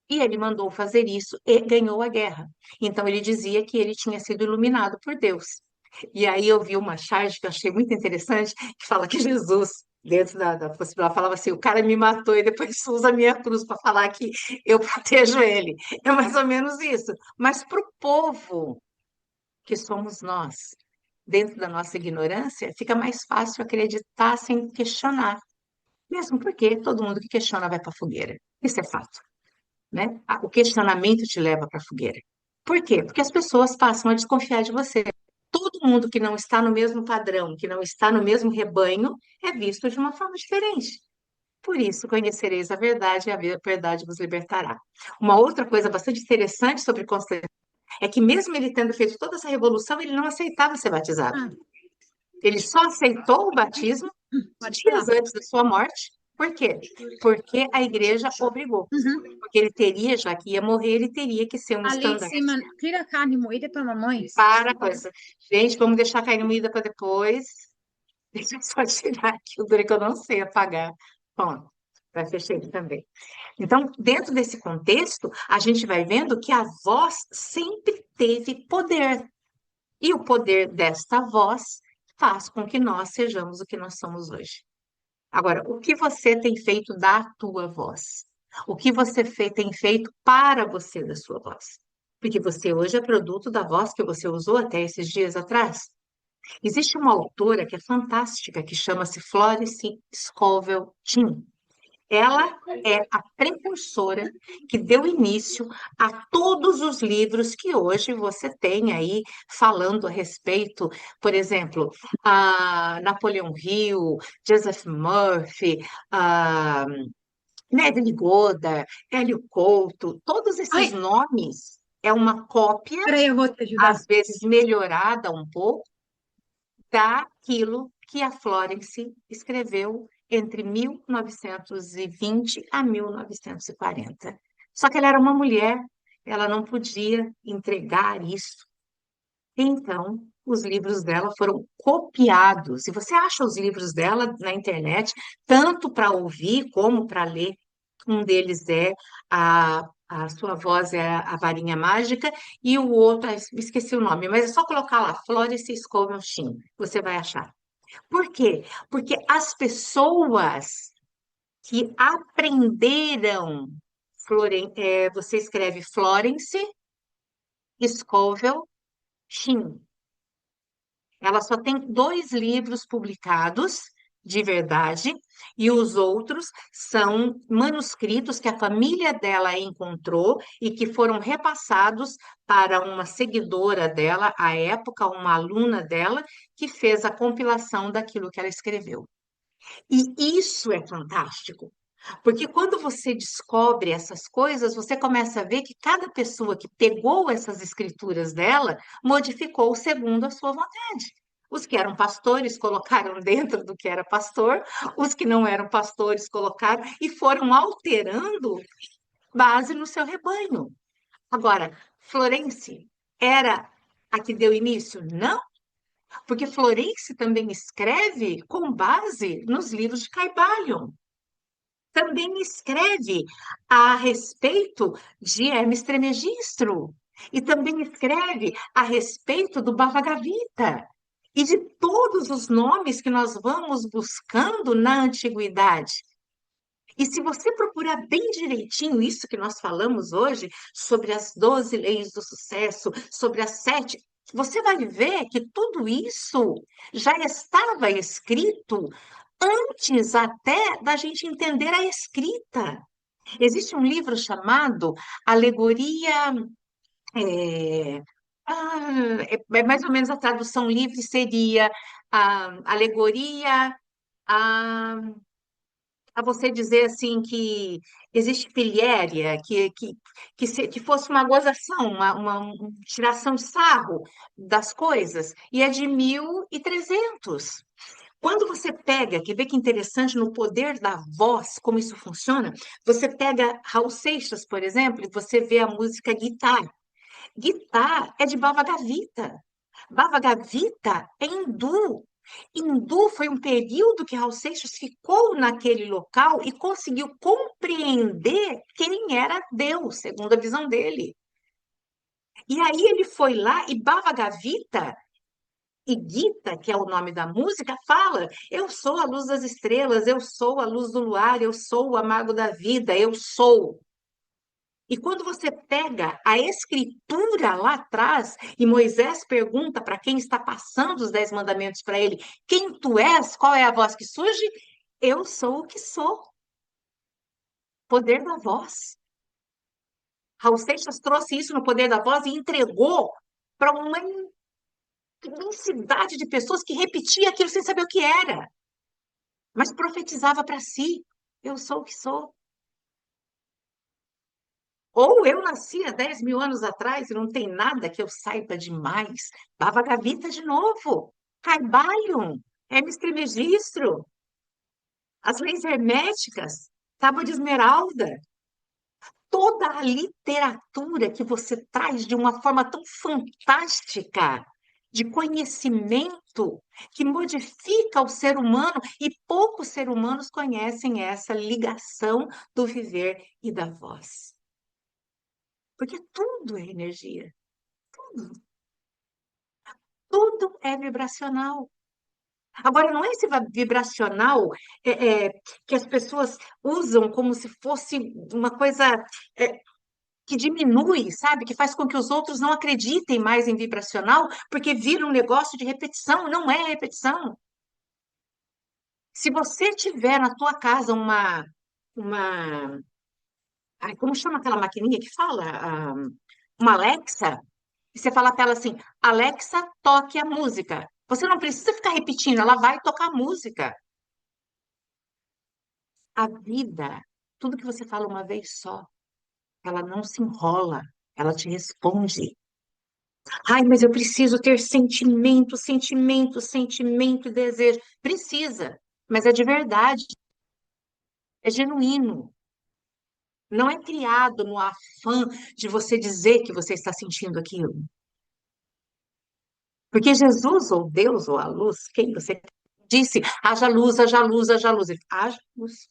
E ele mandou fazer isso e ganhou a guerra. Então ele dizia que ele tinha sido iluminado por Deus. E aí eu vi uma charge que eu achei muito interessante, que fala que Jesus, dentro da possibilidade, falava assim, o cara me matou e depois usa a minha cruz para falar que eu protejo ele. É mais ou menos isso. Mas para o povo, que somos nós, dentro da nossa ignorância, fica mais fácil acreditar sem questionar. Mesmo porque todo mundo que questiona vai para a fogueira. Isso é fato, né? O questionamento te leva para a fogueira. Por quê? Porque as pessoas passam a desconfiar de você. Todo mundo que não está no mesmo padrão, que não está no mesmo rebanho, é visto de uma forma diferente. Por isso conhecereis a verdade e a verdade vos libertará. Uma outra coisa bastante interessante sobre Constantino é que mesmo ele tendo feito toda essa revolução, ele não aceitava ser batizado. Ah, Ele só aceitou o batismo pode dias falar. antes da sua morte. Por quê? Porque a igreja obrigou. Uhum. Porque ele teria, já que ia morrer, ele teria que ser um Ali em estandarte cima, tira a carne moída pra mamãe. para a coisa. Gente, vamos deixar a carne moída para depois. Deixa eu só tirar aqui o duro que eu não sei apagar. Bom, vai fechar ele também. Então, dentro desse contexto, a gente vai vendo que a voz sempre teve poder. E o poder desta voz faz com que nós sejamos o que nós somos hoje. Agora, o que você tem feito da tua voz? O que você tem feito para você da sua voz? Porque você hoje é produto da voz que você usou até esses dias atrás. Existe uma autora que é fantástica, que chama-se Florence Scovel Shinn. Ela é a precursora que deu início a todos os livros que hoje você tem aí falando a respeito, por exemplo, a Napoleão Hill, Joseph Murphy, a Neville Goddard, Hélio Couto, todos Ai, esses nomes é uma cópia, peraí, eu vou te ajudar. às vezes melhorada um pouco, daquilo que a Florence escreveu entre 1920 a 1940. Só que ela era uma mulher, ela não podia entregar isso. Então, os livros dela foram copiados. E você acha os livros dela na internet, tanto para ouvir como para ler. Um deles é a Sua Voz é a Varinha Mágica, e o outro, esqueci o nome, mas é só colocar lá, Florence Scovel Shinn, você vai achar. Por quê? Porque as pessoas que aprenderam, você escreve Florence Scovel Shinn. Ela só tem dois livros publicados de verdade, e os outros são manuscritos que a família dela encontrou e que foram repassados para uma seguidora dela, à época, uma aluna dela, que fez a compilação daquilo que ela escreveu. E isso é fantástico. Porque quando você descobre essas coisas, você começa a ver que cada pessoa que pegou essas escrituras dela modificou segundo a sua vontade. Os que eram pastores colocaram dentro do que era pastor, os que não eram pastores colocaram e foram alterando base no seu rebanho. Agora, Florence era a que deu início? Não, porque Florence também escreve com base nos livros de Caibalion. Também escreve a respeito de Hermes Trismegisto e também escreve a respeito do Bhagavad Gita e de todos os nomes que nós vamos buscando na antiguidade. E se você procurar bem direitinho isso que nós falamos hoje, sobre as 12 leis do sucesso, sobre as 7, você vai ver que tudo isso já estava escrito antes até da gente entender a escrita. Existe um livro chamado Alegoria. é, é mais ou menos a tradução livre seria alegoria a, a você dizer assim que existe pilhéria, que fosse uma gozação, uma tiração de sarro das coisas, e é de 1300. Quando você pega, quer ver que interessante no poder da voz, como isso funciona? Você pega Raul Seixas, por exemplo, e você vê a música Guitar. Guitar é de Bhagavad Gita. Bhagavad Gita é hindu. Hindu foi um período que Raul Seixas ficou naquele local e conseguiu compreender quem era Deus, segundo a visão dele. E aí ele foi lá e Bhagavad Gita e Gita, que é o nome da música, fala: eu sou a luz das estrelas, eu sou a luz do luar, eu sou o amargo da vida, eu sou. E quando você pega a escritura lá atrás, e Moisés pergunta para quem está passando os 10 mandamentos para ele: quem tu és? Qual é a voz que surge? Eu sou o que sou. Poder da voz. Raul Seixas trouxe isso no poder da voz e entregou para uma imensidade de pessoas que repetia aquilo sem saber o que era, mas profetizava para si. eu sou o que sou. Ou eu nasci há 10 mil anos atrás e não tem nada que eu saiba demais. Baba Gavita de novo. Caibalion, Hermes Trismegisto, as leis herméticas, Tábua de Esmeralda. Toda a literatura que você traz de uma forma tão fantástica, de conhecimento, que modifica o ser humano, e poucos seres humanos conhecem essa ligação do viver e da voz. Porque tudo é energia, tudo é vibracional. Agora, não é esse vibracional que as pessoas usam como se fosse uma coisa é, que diminui, sabe? Que faz com que os outros não acreditem mais em vibracional, porque vira um negócio de repetição. Não é repetição. Se você tiver na tua casa uma, ai, como chama aquela maquininha que fala? Uma Alexa, e você fala para ela assim, Alexa, toque a música. Você não precisa ficar repetindo, ela vai tocar a música. A vida, tudo que você fala uma vez só, ela não se enrola, ela te responde. Ai, mas eu preciso ter sentimento, sentimento, sentimento e desejo. Precisa, mas é de verdade, é genuíno. Não é criado no afã de você dizer que você está sentindo aquilo. Porque Jesus, ou Deus, ou a luz, quem você disse, haja luz, haja luz, haja luz. Ele, haja luz.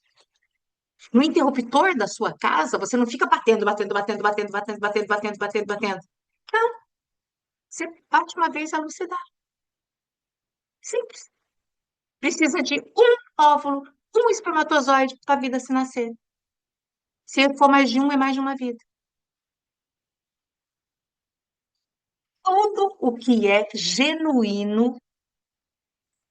No interruptor da sua casa, você não fica batendo, batendo, batendo, batendo, batendo, batendo, batendo, batendo, batendo. Não, você bate uma vez, a luz se dá. Simples. Precisa de um óvulo, um espermatozoide para a vida se nascer. Se for mais de um, é mais de uma vida. Tudo o que é genuíno,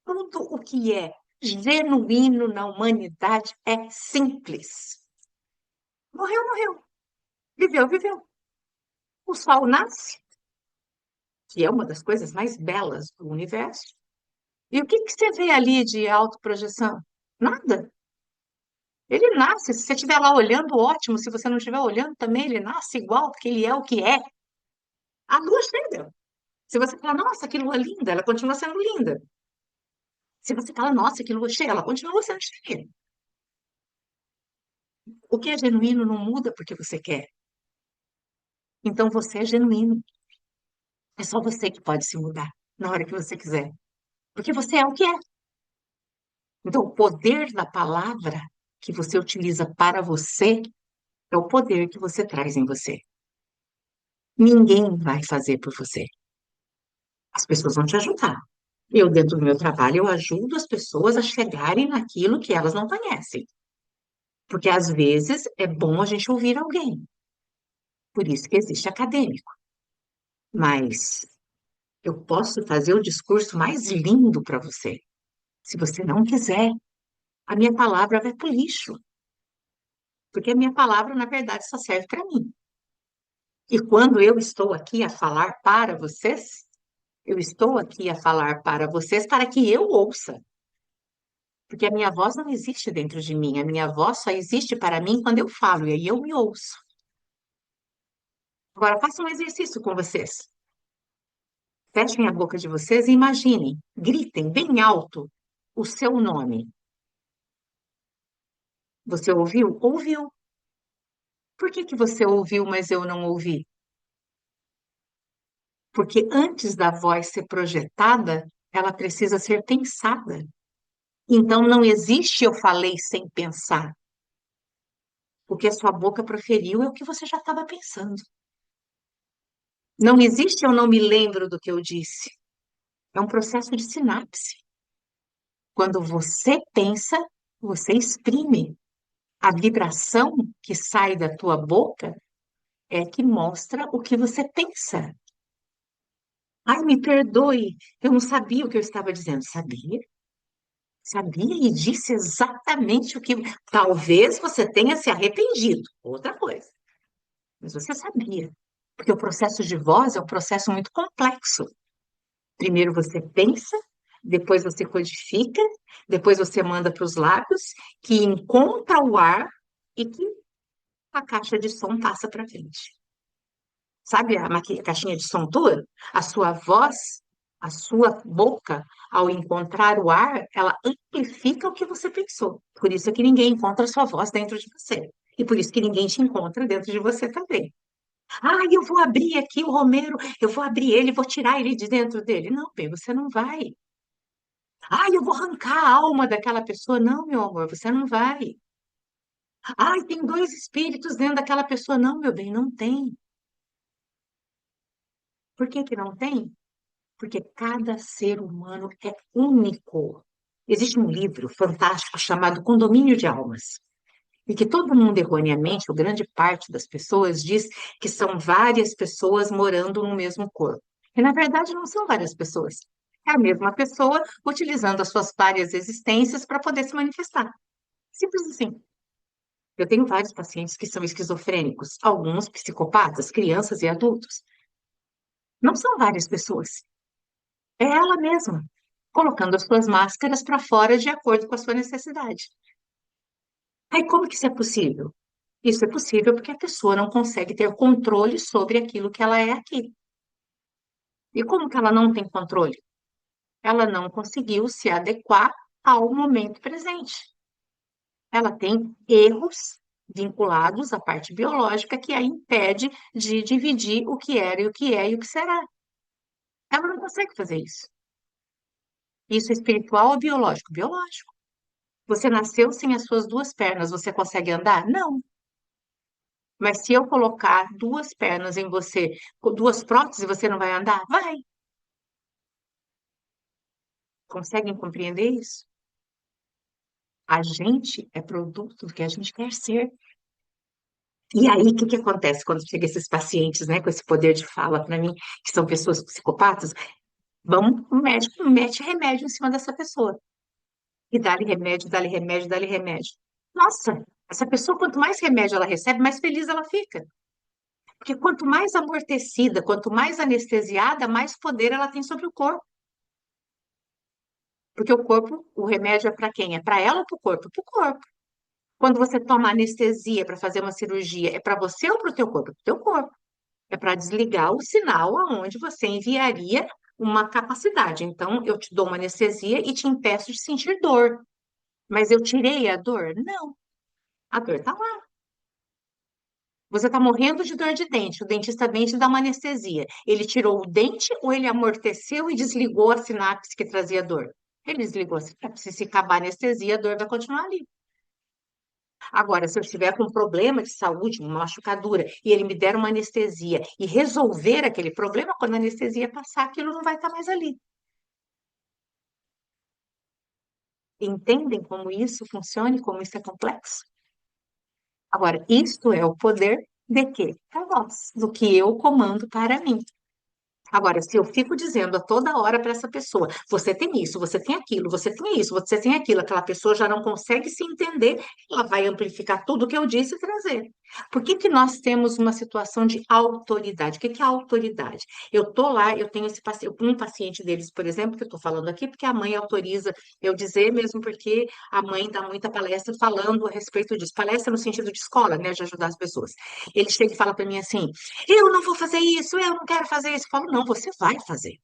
tudo o que é genuíno na humanidade é simples. Morreu, morreu. Viveu, viveu. O sol nasce, que é uma das coisas mais belas do universo. E o que que você vê ali de autoprojeção? Nada. Ele nasce. Se você estiver lá olhando, ótimo. Se você não estiver olhando também, ele nasce igual, porque ele é o que é. A lua chega. Se você falar, nossa, que lua linda, ela continua sendo linda. Se você fala, nossa, que lua cheia, ela continua sendo cheia. O que é genuíno não muda porque você quer. Então você é genuíno. É só você que pode se mudar na hora que você quiser. Porque você é o que é. Então, o poder da palavra que você utiliza para você é o poder que você traz em você. Ninguém vai fazer por você. As pessoas vão te ajudar. Eu, dentro do meu trabalho, eu ajudo as pessoas a chegarem naquilo que elas não conhecem. Porque, às vezes, é bom a gente ouvir alguém. Por isso que existe acadêmico. Mas eu posso fazer o discurso mais lindo para você. Se você não quiser, a minha palavra vai para o lixo. Porque a minha palavra, na verdade, só serve para mim. E quando eu estou aqui a falar para vocês, eu estou aqui a falar para vocês para que eu ouça. Porque a minha voz não existe dentro de mim, a minha voz só existe para mim quando eu falo, e aí eu me ouço. Agora, faça um exercício com vocês. Fechem a boca de vocês e imaginem, gritem bem alto o seu nome. Você ouviu? Ouviu. Por que que você ouviu, mas eu não ouvi? Porque antes da voz ser projetada, ela precisa ser pensada. Então, não existe eu falei sem pensar. O que a sua boca proferiu é o que você já estava pensando. Não existe eu não me lembro do que eu disse. É um processo de sinapse. Quando você pensa, você exprime. A vibração que sai da tua boca é que mostra o que você pensa. Ai, me perdoe, eu não sabia o que eu estava dizendo. Sabia? Sabia e disse exatamente o que. Talvez você tenha se arrependido. Outra coisa. Mas você sabia. Porque o processo de voz é um processo muito complexo. Primeiro você pensa, depois você codifica, depois você manda para os lábios, que encontra o ar e que a caixa de som passa para frente. Sabe a caixinha de som tua? A sua voz, a sua boca, ao encontrar o ar, ela amplifica o que você pensou. Por isso é que ninguém encontra a sua voz dentro de você. E por isso que ninguém te encontra dentro de você também. Ah, eu vou abrir aqui o Romero, eu vou abrir ele, vou tirar ele de dentro dele. Não, bem, você não vai. Ah, eu vou arrancar a alma daquela pessoa. Não, meu amor, você não vai. Ah, tem dois espíritos dentro daquela pessoa. Não, meu bem, não tem. Por que que não tem? Porque cada ser humano é único. Existe um livro fantástico chamado Condomínio de Almas, e que todo mundo erroneamente, ou grande parte das pessoas, diz que são várias pessoas morando no mesmo corpo. E na verdade não são várias pessoas. É a mesma pessoa utilizando as suas várias existências para poder se manifestar. Simples assim. Eu tenho vários pacientes que são esquizofrênicos, alguns psicopatas, crianças e adultos. Não são várias pessoas. É ela mesma, colocando as suas máscaras para fora de acordo com a sua necessidade. Aí, como que isso é possível? Isso é possível porque a pessoa não consegue ter controle sobre aquilo que ela é aqui. E como que ela não tem controle? Ela não conseguiu se adequar ao momento presente. Ela tem erros vinculados à parte biológica que a impede de dividir o que era e o que é e o que será. Ela não consegue fazer isso. Isso é espiritual ou biológico? Biológico. Você nasceu sem as suas duas pernas, você consegue andar? Não. Mas se eu colocar duas pernas em você, com duas próteses, você não vai andar? Vai. Conseguem compreender isso? A gente é produto do que a gente quer ser. E aí, o que que acontece quando chega esses pacientes, né, com esse poder de fala para mim, que são pessoas psicopatas? Vamos, o médico mete remédio em cima dessa pessoa. E dá-lhe remédio, dá-lhe remédio, dá-lhe remédio. Nossa, essa pessoa, quanto mais remédio ela recebe, mais feliz ela fica. Porque quanto mais amortecida, quanto mais anestesiada, mais poder ela tem sobre o corpo. Porque o corpo, o remédio é para quem? É para ela ou para o corpo? Para o corpo. Quando você toma anestesia para fazer uma cirurgia, é para você ou para o teu corpo? Para o teu corpo. É para desligar o sinal aonde você enviaria uma capacidade. Então, eu te dou uma anestesia e te impeço de sentir dor. Mas eu tirei a dor? Não. A dor está lá. Você está morrendo de dor de dente, o dentista vem te dar uma anestesia. Ele tirou o dente ou ele amorteceu e desligou a sinapse que trazia dor? Ele desligou a sinapse. Se acabar a anestesia, a dor vai continuar ali. Agora, se eu estiver com um problema de saúde, uma machucadura, e ele me der uma anestesia e resolver aquele problema, quando a anestesia passar, aquilo não vai estar mais ali. Entendem como isso funciona e como isso é complexo? Agora, isto é o poder de quê? Da voz, do que eu comando para mim. Agora, se eu fico dizendo a toda hora para essa pessoa, você tem isso, você tem aquilo, você tem isso, você tem aquilo, aquela pessoa já não consegue se entender, ela vai amplificar tudo o que eu disse e trazer. Por que que nós temos uma situação de autoridade? O que que é autoridade? Eu estou lá, eu tenho esse paciente, um paciente deles, por exemplo, que eu estou falando aqui, porque a mãe autoriza eu dizer, mesmo porque a mãe dá muita palestra falando a respeito disso. Palestra no sentido de escola, né, de ajudar as pessoas. Ele chega e fala para mim assim, eu não vou fazer isso, eu não quero fazer isso. Eu falo, não, você vai fazer.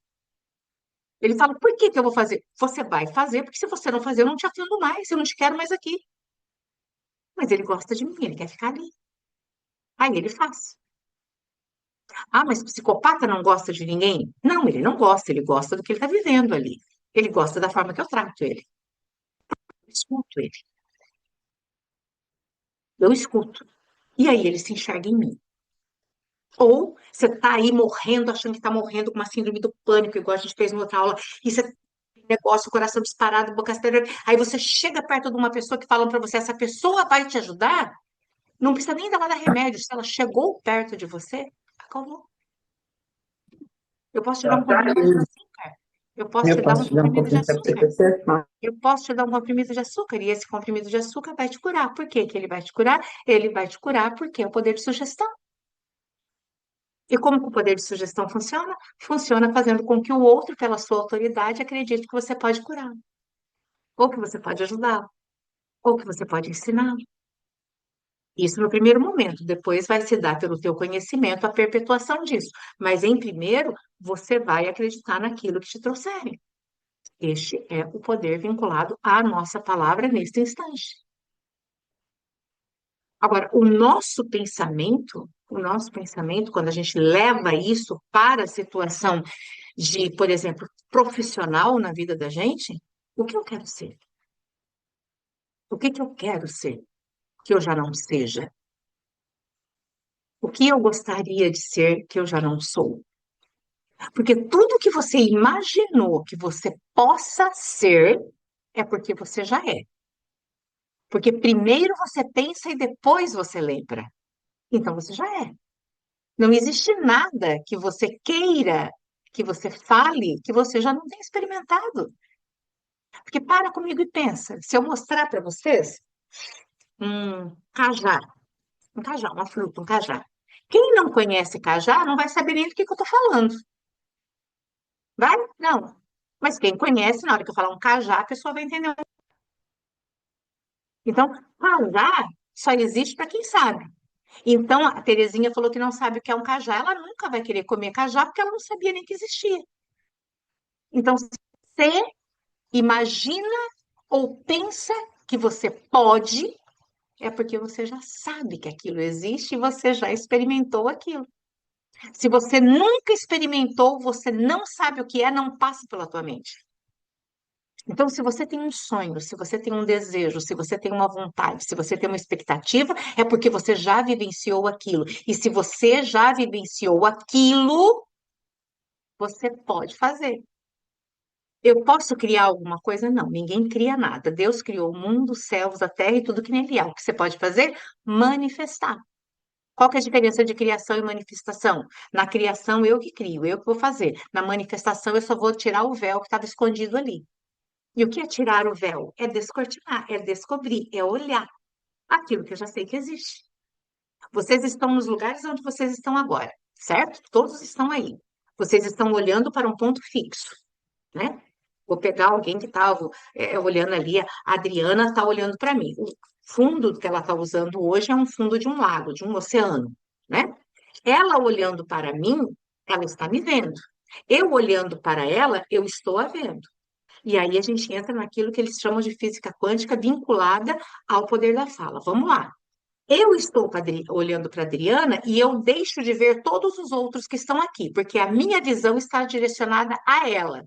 Ele fala, por que que eu vou fazer? Você vai fazer, porque se você não fazer, eu não te atendo mais, eu não te quero mais aqui. Mas ele gosta de mim, ele quer ficar ali. Aí ele faz. Ah, mas psicopata não gosta de ninguém? Não, ele não gosta, ele gosta do que ele está vivendo ali. Ele gosta da forma que eu trato ele. Eu escuto ele. Eu escuto. E aí ele se enxerga em mim. Ou você está aí morrendo, achando que está morrendo com uma síndrome do pânico, igual a gente fez na outra aula, e você tem um negócio, coração disparado, boca acelerada. Aí você chega perto de uma pessoa que fala para você, essa pessoa vai te ajudar? Não precisa nem dar remédio. Se ela chegou perto de você, acalmou. Eu posso te dar um comprimido de açúcar. Eu posso te Eu dar um posso te dar um comprimido de pouquinho para açúcar. você? Eu posso te dar um comprimido de açúcar. E esse comprimido de açúcar vai te curar. Por que que ele vai te curar? Ele vai te curar porque é o poder de sugestão. E como que o poder de sugestão funciona? Funciona fazendo com que o outro, pela sua autoridade, acredite que você pode curar, ou que você pode ajudar, ou que você pode ensinar. Isso no primeiro momento, depois vai se dar pelo teu conhecimento a perpetuação disso. Mas em primeiro, você vai acreditar naquilo que te trouxerem. Este é o poder vinculado à nossa palavra neste instante. Agora, o nosso pensamento, quando a gente leva isso para a situação de, por exemplo, profissional na vida da gente, o que eu quero ser? O que que eu quero ser que eu já não seja? O que eu gostaria de ser que eu já não sou? Porque tudo que você imaginou que você possa ser é porque você já é. Porque primeiro você pensa e depois você lembra. Então você já é. Não existe nada que você queira, que você fale, que você já não tenha experimentado. Porque para comigo e pensa, se eu mostrar para vocês cajá, um cajá, uma fruta, um cajá. Quem não conhece cajá não vai saber nem do que eu estou falando. Vai? Não. Mas quem conhece, na hora que eu falar um cajá, a pessoa vai entender. Então, cajá só existe para quem sabe. Então, a Terezinha falou que não sabe o que é um cajá. Ela nunca vai querer comer cajá porque ela não sabia nem que existia. Então, se você imagina ou pensa que você pode, é porque você já sabe que aquilo existe e você já experimentou aquilo. Se você nunca experimentou, você não sabe o que é, não passa pela tua mente. Então, se você tem um sonho, se você tem um desejo, se você tem uma vontade, se você tem uma expectativa, é porque você já vivenciou aquilo. E se você já vivenciou aquilo, você pode fazer. Eu posso criar alguma coisa? Não, ninguém cria nada. Deus criou o mundo, os céus, a terra e tudo que nele há. O que você pode fazer? Manifestar. Qual que é a diferença de criação e manifestação? Na criação, eu que crio, eu que vou fazer. Na manifestação, eu só vou tirar o véu que estava escondido ali. E o que é tirar o véu? É descortinar, é descobrir, é olhar aquilo que eu já sei que existe. Vocês estão nos lugares onde vocês estão agora, certo? Todos estão aí. Vocês estão olhando para um ponto fixo, né? Vou pegar alguém que estava olhando ali, a Adriana está olhando para mim. O fundo que ela está usando hoje é um fundo de um lago, de um oceano, né? Ela olhando para mim, ela está me vendo. Eu olhando para ela, eu estou a vendo. E aí a gente entra naquilo que eles chamam de física quântica vinculada ao poder da fala. Vamos lá. Eu estou olhando para a Adriana e eu deixo de ver todos os outros que estão aqui, porque a minha visão está direcionada a ela.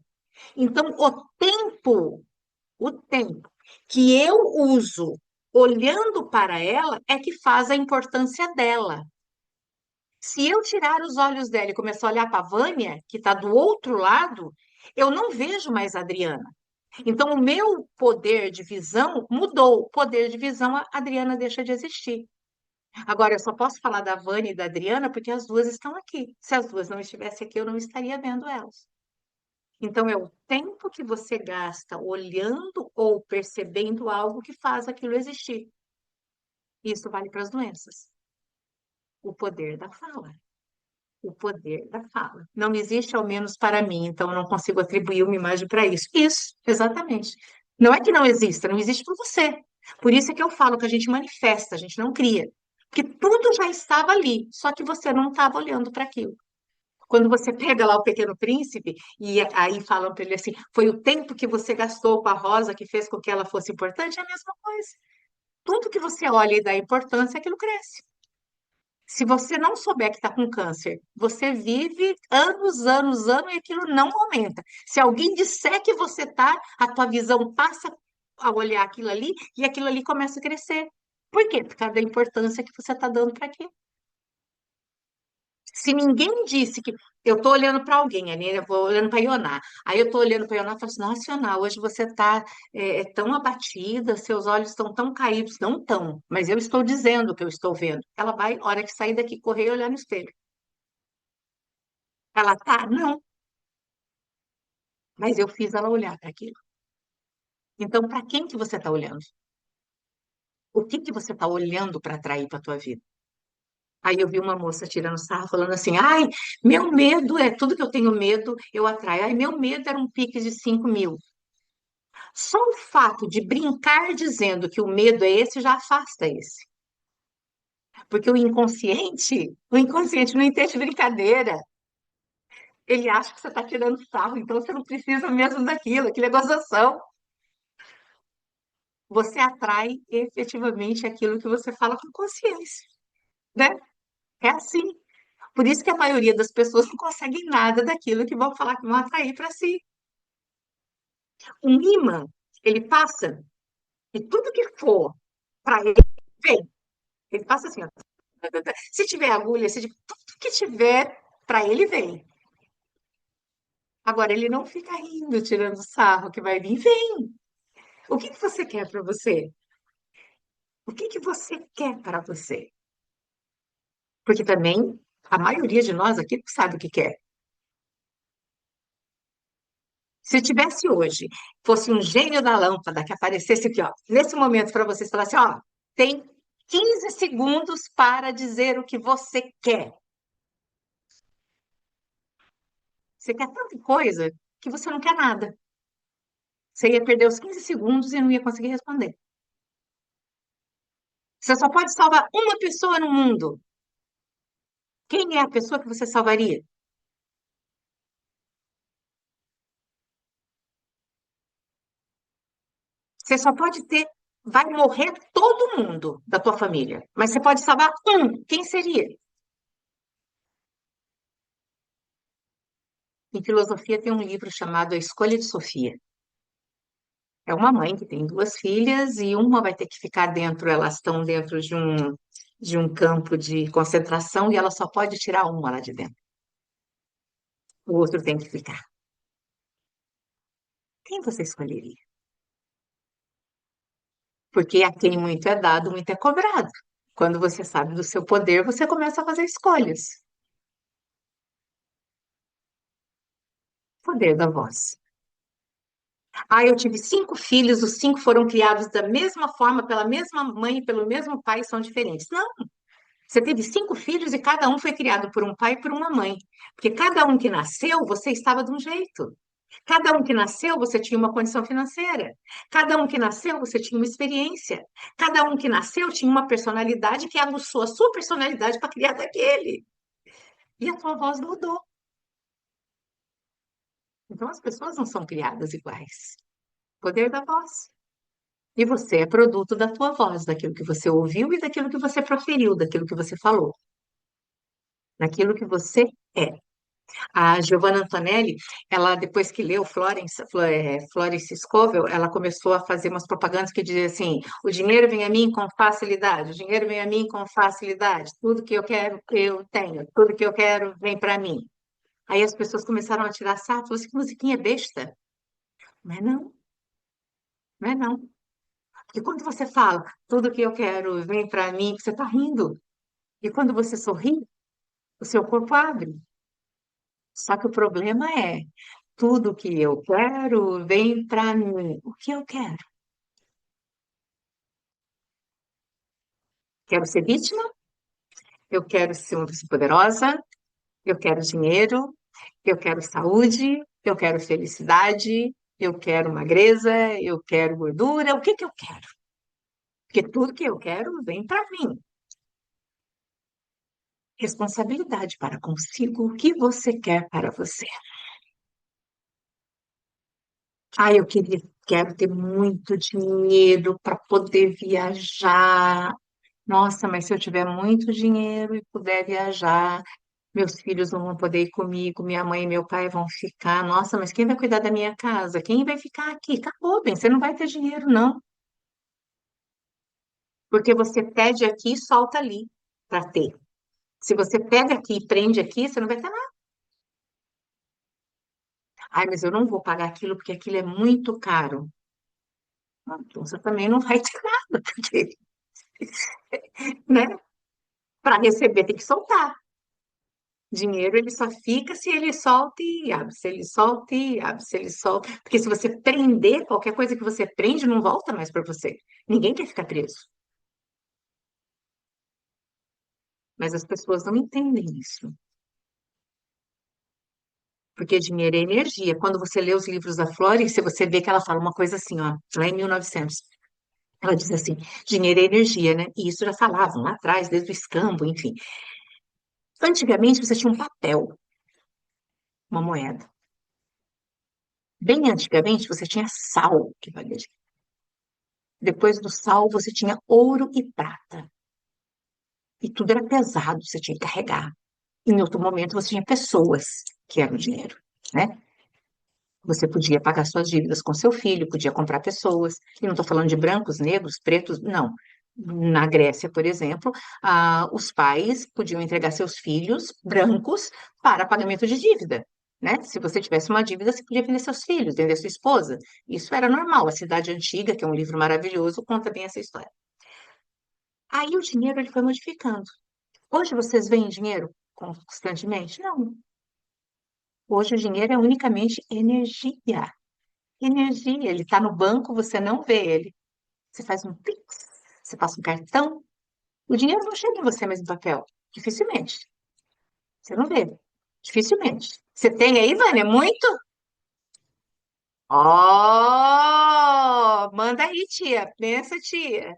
Então, o tempo que eu uso olhando para ela é que faz a importância dela. Se eu tirar os olhos dela e começar a olhar para a Vânia, que está do outro lado, eu não vejo mais a Adriana. Então, o meu poder de visão mudou. O poder de visão, a Adriana deixa de existir. Agora, eu só posso falar da Vânia e da Adriana porque as duas estão aqui. Se as duas não estivessem aqui, eu não estaria vendo elas. Então, é o tempo que você gasta olhando ou percebendo algo que faz aquilo existir. Isso vale para as doenças. O poder da fala. O poder da fala. Não existe, ao menos para mim, então eu não consigo atribuir uma imagem para isso. Isso, exatamente. Não é que não exista, não existe para você. Por isso é que eu falo que a gente manifesta, a gente não cria. Porque tudo já estava ali, só que você não estava olhando para aquilo. Quando você pega lá o Pequeno Príncipe e aí falam para ele assim, foi o tempo que você gastou com a Rosa que fez com que ela fosse importante, é a mesma coisa. Tudo que você olha e dá importância, aquilo cresce. Se você não souber que está com câncer, você vive anos, anos, anos e aquilo não aumenta. Se alguém disser que você está, a tua visão passa a olhar aquilo ali e aquilo ali começa a crescer. Por quê? Por causa da importância que você está dando para aquilo. Se ninguém disse que eu estou olhando para alguém, ali eu vou olhando para a Ioná, aí eu estou olhando para a Ioná e falo assim, nossa, Ioná, hoje você está tão abatida, seus olhos estão tão caídos. Não estão, mas eu estou dizendo o que eu estou vendo. Ela vai, hora que sair daqui, correr e olhar no espelho. Ela tá? Não, mas eu fiz ela olhar para aquilo. Então, para quem que você está olhando? O que que você está olhando para atrair para a tua vida? Aí eu vi uma moça tirando sarro, falando assim: ai, meu medo é tudo que eu tenho medo, eu atraio. Ai, meu medo era um pique de 5.000. Só o fato de brincar dizendo que o medo é esse já afasta esse. Porque o inconsciente não entende brincadeira. Ele acha que você está tirando sarro, então você não precisa mesmo daquilo, aquilo é gozação. Você atrai efetivamente aquilo que você fala com consciência, né? É assim. Por isso que a maioria das pessoas não conseguem nada daquilo que vão falar que vão atrair para si. Um imã, ele passa e tudo que for para ele, vem. Ele passa assim, ó. Se tiver agulha, se tiver, tudo que tiver para ele, vem. Agora, ele não fica rindo, tirando sarro que vai vir, vem. O que que você quer para você? O que que você quer para você? Porque também a maioria de nós aqui sabe o que quer. Se tivesse hoje, fosse um gênio da lâmpada que aparecesse aqui, ó, nesse momento para vocês falar assim, ó, tem 15 segundos para dizer o que você quer. Você quer tanta coisa que você não quer nada. Você ia perder os 15 segundos e não ia conseguir responder. Você só pode salvar uma pessoa no mundo. Quem é a pessoa que você salvaria? Você só pode ter, vai morrer todo mundo da tua família, mas você pode salvar um. Quem seria? Em filosofia tem um livro chamado A Escolha de Sofia. É uma mãe que tem duas filhas e uma vai ter que ficar dentro, elas estão dentro de um campo de concentração e ela só pode tirar uma lá de dentro. O outro tem que ficar. Quem você escolheria? Porque a quem muito é dado, muito é cobrado. Quando você sabe do seu poder, você começa a fazer escolhas. Poder da voz. Ah, eu tive 5 filhos, os 5 foram criados da mesma forma, pela mesma mãe e pelo mesmo pai, são diferentes. Não, você teve 5 filhos e cada um foi criado por um pai e por uma mãe. Porque cada um que nasceu, você estava de um jeito. Cada um que nasceu, você tinha uma condição financeira. Cada um que nasceu, você tinha uma experiência. Cada um que nasceu tinha uma personalidade que aguçou a sua personalidade para criar daquele. E a tua voz mudou. Então as pessoas não são criadas iguais. Poder da voz. E você é produto da tua voz, daquilo que você ouviu e daquilo que você proferiu, daquilo que você falou, daquilo que você é. A Giovanna Antonelli, ela depois que leu Florence Scovel, ela começou a fazer umas propagandas que diziam assim: o dinheiro vem a mim com facilidade, o dinheiro vem a mim com facilidade, tudo que eu quero eu tenho, tudo que eu quero vem para mim. Aí as pessoas começaram a tirar sarro, falaram assim, que musiquinha besta. Mas não, não é não. Porque quando você fala, tudo que eu quero vem para mim, você está rindo. E quando você sorri, o seu corpo abre. Só que o problema é, tudo que eu quero vem para mim. O que eu quero? Quero ser vítima? Eu quero ser uma pessoa poderosa? Eu quero dinheiro? Eu quero saúde? Eu quero felicidade? Eu quero magreza? Eu quero gordura? O que que eu quero? Porque tudo que eu quero vem para mim. Responsabilidade para consigo. O que você quer para você? Ah, quero ter muito dinheiro para poder viajar. Nossa, mas se eu tiver muito dinheiro e puder viajar, meus filhos não vão poder ir comigo, minha mãe e meu pai vão ficar. Nossa, mas quem vai cuidar da minha casa? Quem vai ficar aqui? Acabou, bem, você não vai ter dinheiro, não. Porque você pede aqui e solta ali para ter. Se você pega aqui e prende aqui, você não vai ter nada. Ai, mas eu não vou pagar aquilo porque aquilo é muito caro. Ah, então você também não vai ter nada, porque, né? Para receber tem que soltar. Dinheiro ele só fica se ele solta e abre, se ele solta e abre, se ele solta. Porque se você prender, qualquer coisa que você prende não volta mais para você. Ninguém quer ficar preso. mas as pessoas não entendem isso. Porque dinheiro é energia. Quando você lê os livros da Florence, você vê que ela fala uma coisa assim, ó, lá em 1900. Ela diz assim, dinheiro é energia, né? E isso já falavam lá atrás, desde o escambo, enfim. Antigamente você tinha um papel, uma moeda. Bem antigamente você tinha sal, que valia dinheiro. Depois do sal você tinha ouro e prata. E tudo era pesado, você tinha que carregar. Em outro momento você tinha pessoas, que eram dinheiro, né? Você podia pagar suas dívidas com seu filho, podia comprar pessoas. E não estou falando de brancos, negros, pretos, não. Na Grécia, por exemplo, os pais podiam entregar seus filhos brancos para pagamento de dívida, né? Se você tivesse uma dívida, você podia vender seus filhos, vender sua esposa. Isso era normal. A Cidade Antiga, que é um livro maravilhoso, conta bem essa história. Aí o dinheiro ele foi modificando. Hoje vocês veem dinheiro constantemente? Não. Hoje o dinheiro é unicamente energia. Energia, ele está no banco, você não vê ele. Você faz um Pix, você passa um cartão, o dinheiro não chega em você mais em papel. Dificilmente. Você não vê. Dificilmente. Você tem aí, Vânia? Muito? Ó, manda aí, tia. Bença, tia.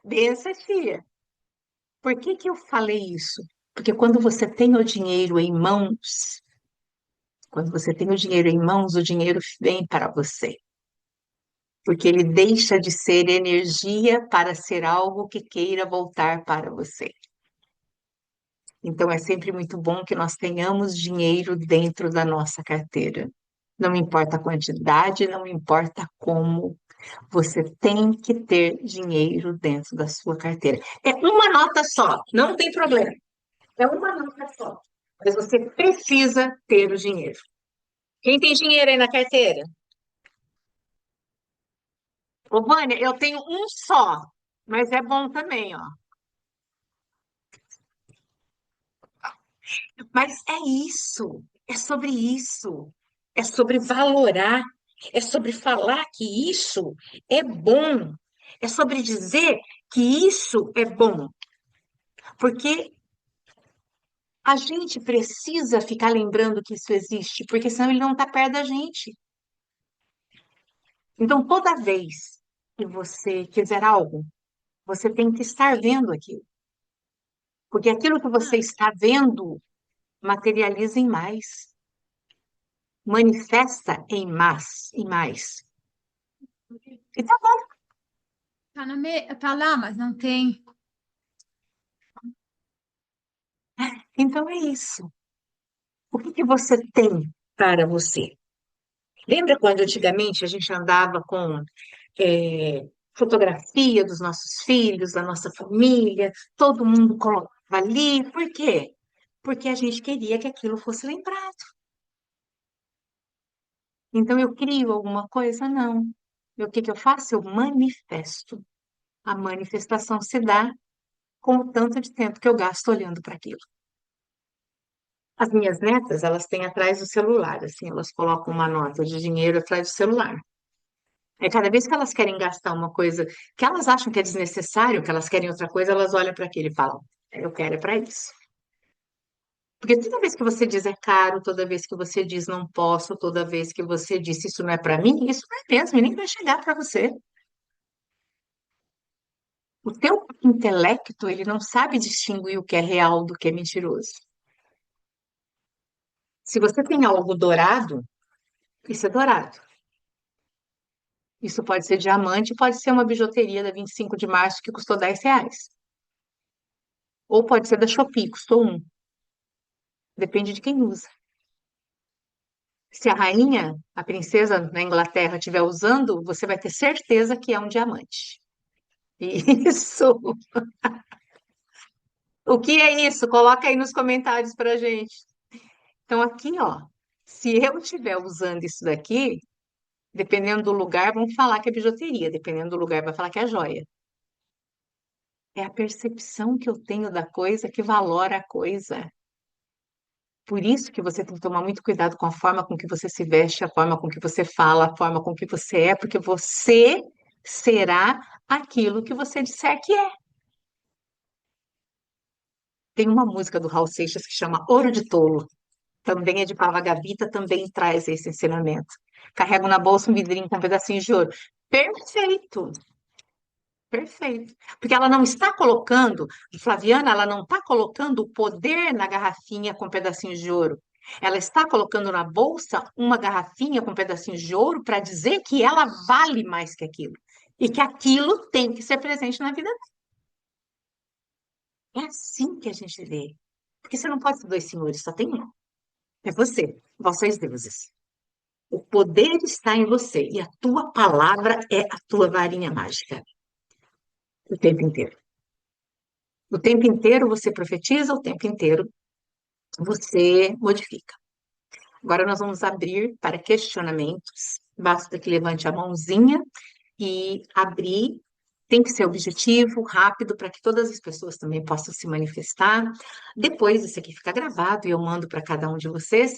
Bença, tia. Por que que eu falei isso? Porque quando você tem o dinheiro em mãos, quando você tem o dinheiro em mãos, o dinheiro vem para você. Porque ele deixa de ser energia para ser algo que queira voltar para você. Então, é sempre muito bom que nós tenhamos dinheiro dentro da nossa carteira. Não importa a quantidade, não importa como, você tem que ter dinheiro dentro da sua carteira. É uma nota só, não tem problema. É uma nota só. Mas você precisa ter o dinheiro. Quem tem dinheiro aí na carteira? Ô, Vânia, eu tenho um só, mas é bom também, ó. Mas é isso, é sobre isso, é sobre valorar, é sobre falar que isso é bom, é sobre dizer que isso é bom, porque a gente precisa ficar lembrando que isso existe, porque senão ele não está perto da gente. Então, toda vez que você quiser algo, você tem que estar vendo aquilo, porque aquilo que você está vendo materializa em mais, manifesta em mais. E tá bom. Tá lá, mas não tem. Então é isso. O que que você tem para você? Lembra quando antigamente a gente andava com fotografia dos nossos filhos, da nossa família, todo mundo colocava ali. Por quê? Porque a gente queria que aquilo fosse lembrado. Então eu crio alguma coisa? Não. E o que que eu faço? Eu manifesto. A manifestação se dá com o tanto de tempo que eu gasto olhando para aquilo. As minhas netas, elas têm atrás do celular, assim, elas colocam uma nota de dinheiro atrás do celular. É cada vez que elas querem gastar uma coisa que elas acham que é desnecessário, que elas querem outra coisa, elas olham para aquilo e falam: eu quero é para isso. Porque toda vez que você diz é caro, toda vez que você diz não posso, toda vez que você diz isso não é para mim, isso não é mesmo, e nem vai chegar para você. O teu intelecto, ele não sabe distinguir o que é real do que é mentiroso. Se você tem algo dourado, isso é dourado. Isso pode ser diamante, pode ser uma bijuteria da 25 de março que custou R$ 10. Ou pode ser da Shopee, custou um. Depende de quem usa. Se a rainha, a princesa na Inglaterra estiver usando, você vai ter certeza que é um diamante. Isso! O que é isso? Coloca aí nos comentários pra gente. Então, aqui, ó, se eu estiver usando isso daqui, dependendo do lugar, vão falar que é bijuteria, dependendo do lugar, vai falar que é joia. É a percepção que eu tenho da coisa que valora a coisa. Por isso que você tem que tomar muito cuidado com a forma com que você se veste, a forma com que você fala, a forma com que você é, porque você será aquilo que você disser que é. Tem uma música do Raul Seixas que chama Ouro de Tolo. Também é de Pava Gavita, também traz esse ensinamento. Carrego na bolsa um vidrinho com um pedacinho de ouro. Perfeito, perfeito. Porque ela não está colocando, Flaviana, ela não está colocando o poder na garrafinha com pedacinhos de ouro. Ela está colocando na bolsa uma garrafinha com pedacinhos de ouro para dizer que ela vale mais que aquilo. E que aquilo tem que ser presente na vida dela. É assim que a gente vê. Porque você não pode ter dois senhores, só tem um. É você, vocês deuses. O poder está em você e a tua palavra é a tua varinha mágica. O tempo inteiro. O tempo inteiro você profetiza, o tempo inteiro você modifica. Agora nós vamos abrir para questionamentos. Basta que levante a mãozinha e abrir. Tem que ser objetivo, rápido, para que todas as pessoas também possam se manifestar. Depois, isso aqui fica gravado e eu mando para cada um de vocês,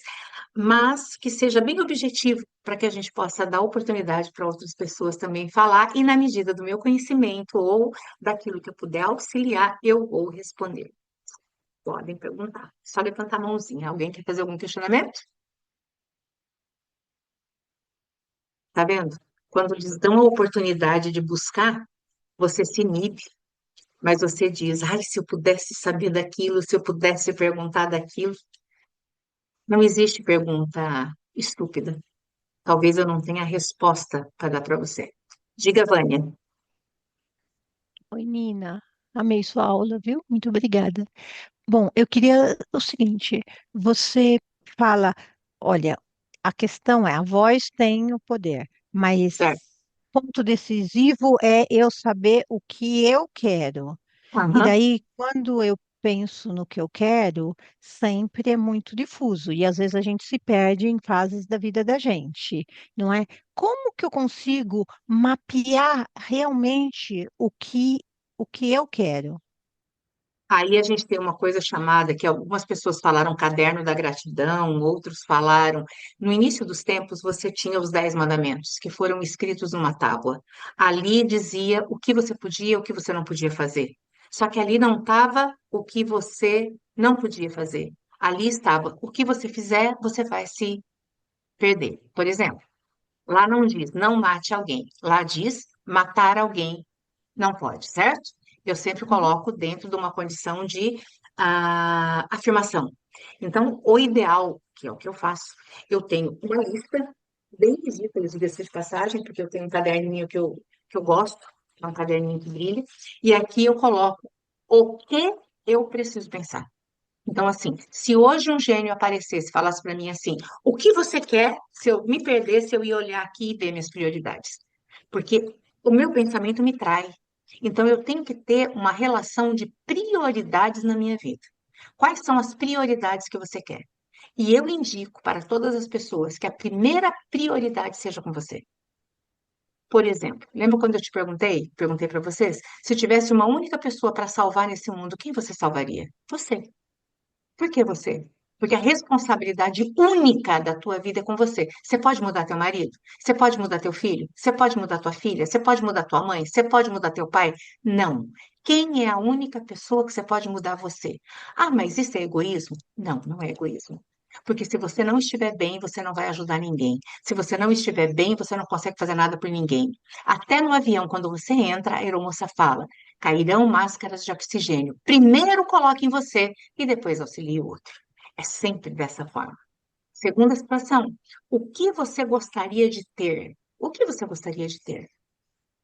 mas que seja bem objetivo, para que a gente possa dar oportunidade para outras pessoas também falar, e na medida do meu conhecimento ou daquilo que eu puder auxiliar, eu vou responder. Podem perguntar. Só levantar a mãozinha. Alguém quer fazer algum questionamento? Tá vendo? Quando eles dão a oportunidade de buscar, você se inibe, mas você diz, ai, se eu pudesse saber daquilo, se eu pudesse perguntar daquilo. Não existe pergunta estúpida. Talvez eu não tenha a resposta para dar para você. Diga, Vânia. Oi, Nina. Amei sua aula, viu? Muito obrigada. Bom, eu queria o seguinte: você fala, olha, a questão é, a voz tem o poder, Certo. mas ponto decisivo é eu saber o que eu quero. E Aham. daí, quando eu penso no que eu quero, sempre é muito difuso. E às vezes a gente se perde em fases da vida da gente, não é? Como que eu consigo mapear realmente o que eu quero? Aí a gente tem uma coisa chamada, que algumas pessoas falaram caderno da gratidão, outros falaram. No início dos tempos, você tinha os 10 mandamentos, que foram escritos numa tábua. Ali dizia o que você podia, o que você não podia fazer. Só que ali não estava o que você não podia fazer. Ali estava o que você fizer, você vai se perder. Por exemplo, lá não diz não mate alguém. Lá diz matar alguém não pode, certo? Eu sempre Uhum. coloco dentro de uma condição de afirmação. Então, o ideal, que é o que eu faço, eu tenho uma lista bem ridícula, diga-se de passagem, porque eu tenho um caderninho que eu gosto, que é um caderninho que brilha, e aqui eu coloco o que eu preciso pensar. Então, assim, se hoje um gênio aparecesse e falasse para mim assim, o que você quer, se eu me perdesse, eu ia olhar aqui e ver minhas prioridades. Porque o meu pensamento me trai. Então, eu tenho que ter uma relação de prioridades na minha vida. Quais são as prioridades que você quer? E eu indico para todas as pessoas que a primeira prioridade seja com você. Por exemplo, lembra quando eu te perguntei para vocês, se tivesse uma única pessoa para salvar nesse mundo, quem você salvaria? Você. Por que você? Porque a responsabilidade única da tua vida é com você. Você pode mudar teu marido? Você pode mudar teu filho? Você pode mudar tua filha? Você pode mudar tua mãe? Você pode mudar teu pai? Não. Quem é a única pessoa que você pode mudar você? Ah, mas isso é egoísmo? Não, não é egoísmo. Porque se você não estiver bem, você não vai ajudar ninguém. Se você não estiver bem, você não consegue fazer nada por ninguém. Até no avião, quando você entra, a aeromoça fala: cairão máscaras de oxigênio. Primeiro coloque em você e depois auxilie o outro. É sempre dessa forma. Segunda situação, o que você gostaria de ter? O que você gostaria de ter?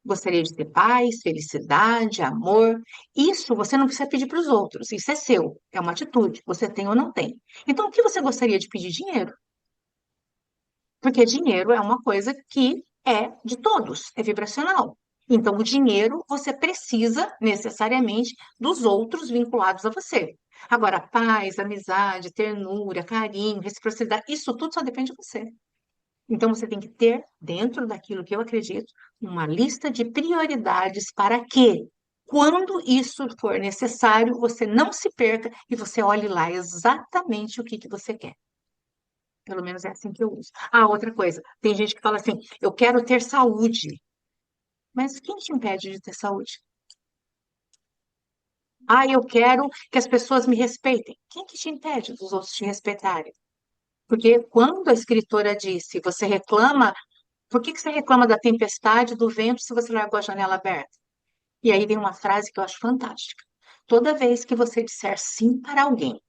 Gostaria de ter paz, felicidade, amor? Isso você não precisa pedir para os outros, isso é seu, é uma atitude, você tem ou não tem. Então, o que você gostaria de pedir? Dinheiro, porque dinheiro é uma coisa que é de todos, é vibracional. Então, o dinheiro você precisa necessariamente dos outros vinculados a você. Agora, paz, amizade, ternura, carinho, reciprocidade, isso tudo só depende de você. Então, você tem que ter, dentro daquilo que eu acredito, uma lista de prioridades para que, quando isso for necessário, você não se perca e você olhe lá exatamente o que que você quer. Pelo menos é assim que eu uso. Ah, outra coisa, tem gente que fala assim, eu quero ter saúde. Mas quem te impede de ter saúde? Ah, eu quero que as pessoas me respeitem. Quem que te impede dos outros te respeitarem? Porque quando a escritora disse, você reclama, por que que você reclama da tempestade, do vento, se você largou a janela aberta? E aí vem uma frase que eu acho fantástica. Toda vez que você disser sim para alguém,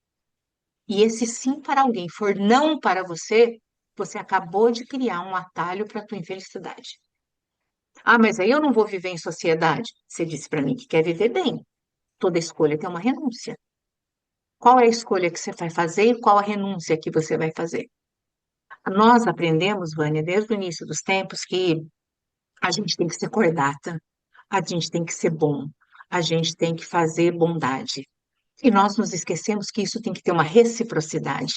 e esse sim para alguém for não para você, você acabou de criar um atalho para a tua infelicidade. Ah, mas aí eu não vou viver em sociedade. Você disse para mim que quer viver bem. Toda escolha tem uma renúncia. Qual é a escolha que você vai fazer e qual a renúncia que você vai fazer? Nós aprendemos, Vânia, desde o início dos tempos, que a gente tem que ser cordata, a gente tem que ser bom, a gente tem que fazer bondade. E nós nos esquecemos que isso tem que ter uma reciprocidade.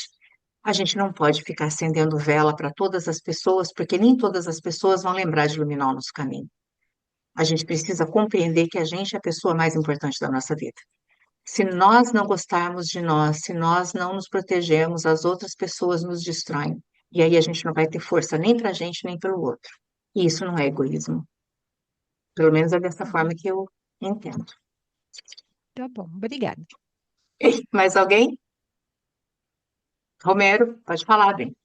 A gente não pode ficar acendendo vela para todas as pessoas, porque nem todas as pessoas vão lembrar de iluminar o nosso caminho. A gente precisa compreender que a gente é a pessoa mais importante da nossa vida. Se nós não gostarmos de nós, se nós não nos protegermos, as outras pessoas nos destroem. E aí a gente não vai ter força nem para a gente, nem pelo outro. E isso não é egoísmo. Pelo menos é dessa forma que eu entendo. Tá bom, obrigada. Mais alguém? Romero, pode falar, bem.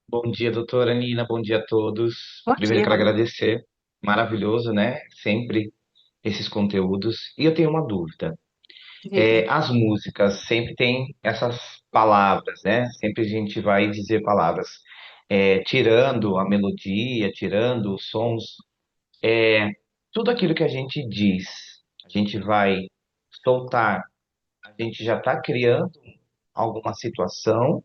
Bom dia, doutora Nina. Bom dia a todos. Bom Primeiro, dia, quero Romero. agradecer. Maravilhoso, né? Sempre esses conteúdos. E eu tenho uma dúvida. Diga. As músicas sempre têm essas palavras, né? Sempre a gente vai dizer palavras. Tirando a melodia, tirando os sons, tudo aquilo que a gente diz, a gente vai soltar, a gente já está criando alguma situação,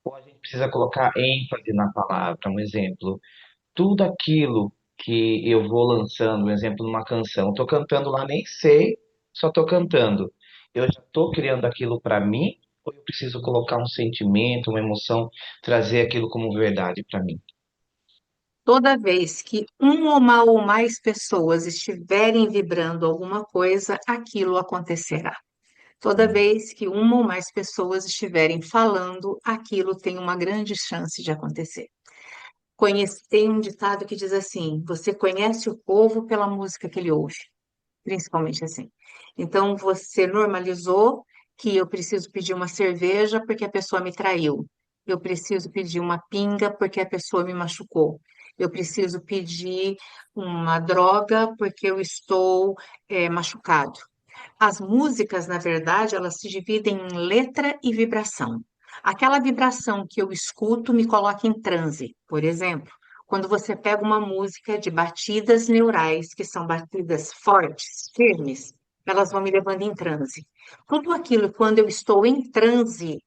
ou a gente precisa colocar ênfase na palavra. Um exemplo. Tudo aquilo que eu vou lançando, um exemplo, numa canção, estou cantando lá, nem sei, só estou cantando. Eu já estou criando aquilo para mim, ou eu preciso colocar um sentimento, uma emoção, trazer aquilo como verdade para mim? Toda vez que uma ou mais pessoas estiverem vibrando alguma coisa, aquilo acontecerá. Toda Hum. vez que uma ou mais pessoas estiverem falando, aquilo tem uma grande chance de acontecer. Tem um ditado que diz assim: você conhece o povo pela música que ele ouve, principalmente assim. Então, você normalizou que eu preciso pedir uma cerveja porque a pessoa me traiu. Eu preciso pedir uma pinga porque a pessoa me machucou. Eu preciso pedir uma droga porque eu estou, machucado. As músicas, na verdade, elas se dividem em letra e vibração. Aquela vibração que eu escuto me coloca em transe, por exemplo, quando você pega uma música de batidas neurais, que são batidas fortes, firmes, elas vão me levando em transe. Tudo aquilo, quando eu estou em transe,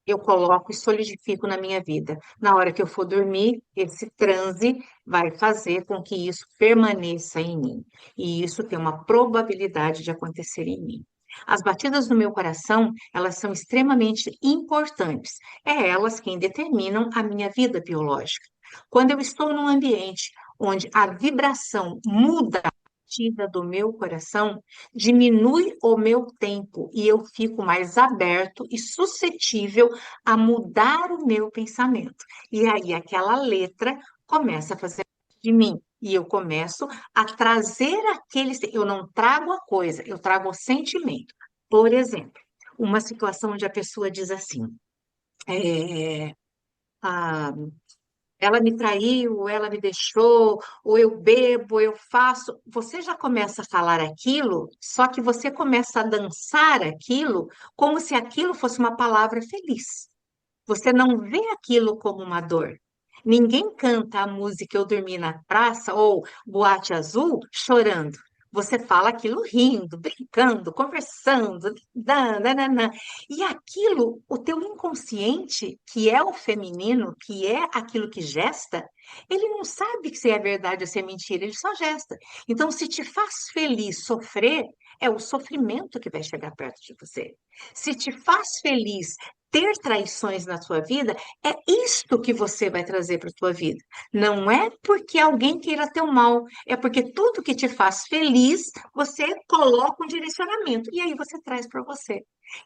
eu coloco e solidifico na minha vida. Na hora que eu for dormir, esse transe vai fazer com que isso permaneça em mim. E isso tem uma probabilidade de acontecer em mim. As batidas do meu coração, elas são extremamente importantes. É elas quem determinam a minha vida biológica. Quando eu estou num ambiente onde a vibração muda a batida do meu coração, diminui o meu tempo e eu fico mais aberto e suscetível a mudar o meu pensamento. E aí aquela letra começa a fazer parte de mim. E eu começo a trazer aqueles. Eu não trago a coisa, eu trago o sentimento. Por exemplo, uma situação onde a pessoa diz assim: é, ah, ela me traiu, ela me deixou, ou eu bebo, ou eu faço. Você já começa a falar aquilo, só que você começa a dançar aquilo como se aquilo fosse uma palavra feliz. Você não vê aquilo como uma dor. Ninguém canta a música Eu Dormi na Praça ou Boate Azul chorando. Você fala aquilo rindo, brincando, conversando, dananana. E aquilo, o teu inconsciente, que é o feminino, que é aquilo que gesta, ele não sabe que se é verdade ou se é mentira, ele só gesta. Então, se te faz feliz sofrer, é o sofrimento que vai chegar perto de você. Se te faz feliz ter traições na sua vida, é isto que você vai trazer para a tua vida. Não é porque alguém queira teu mal, é porque tudo que te faz feliz, você coloca um direcionamento e aí você traz para você.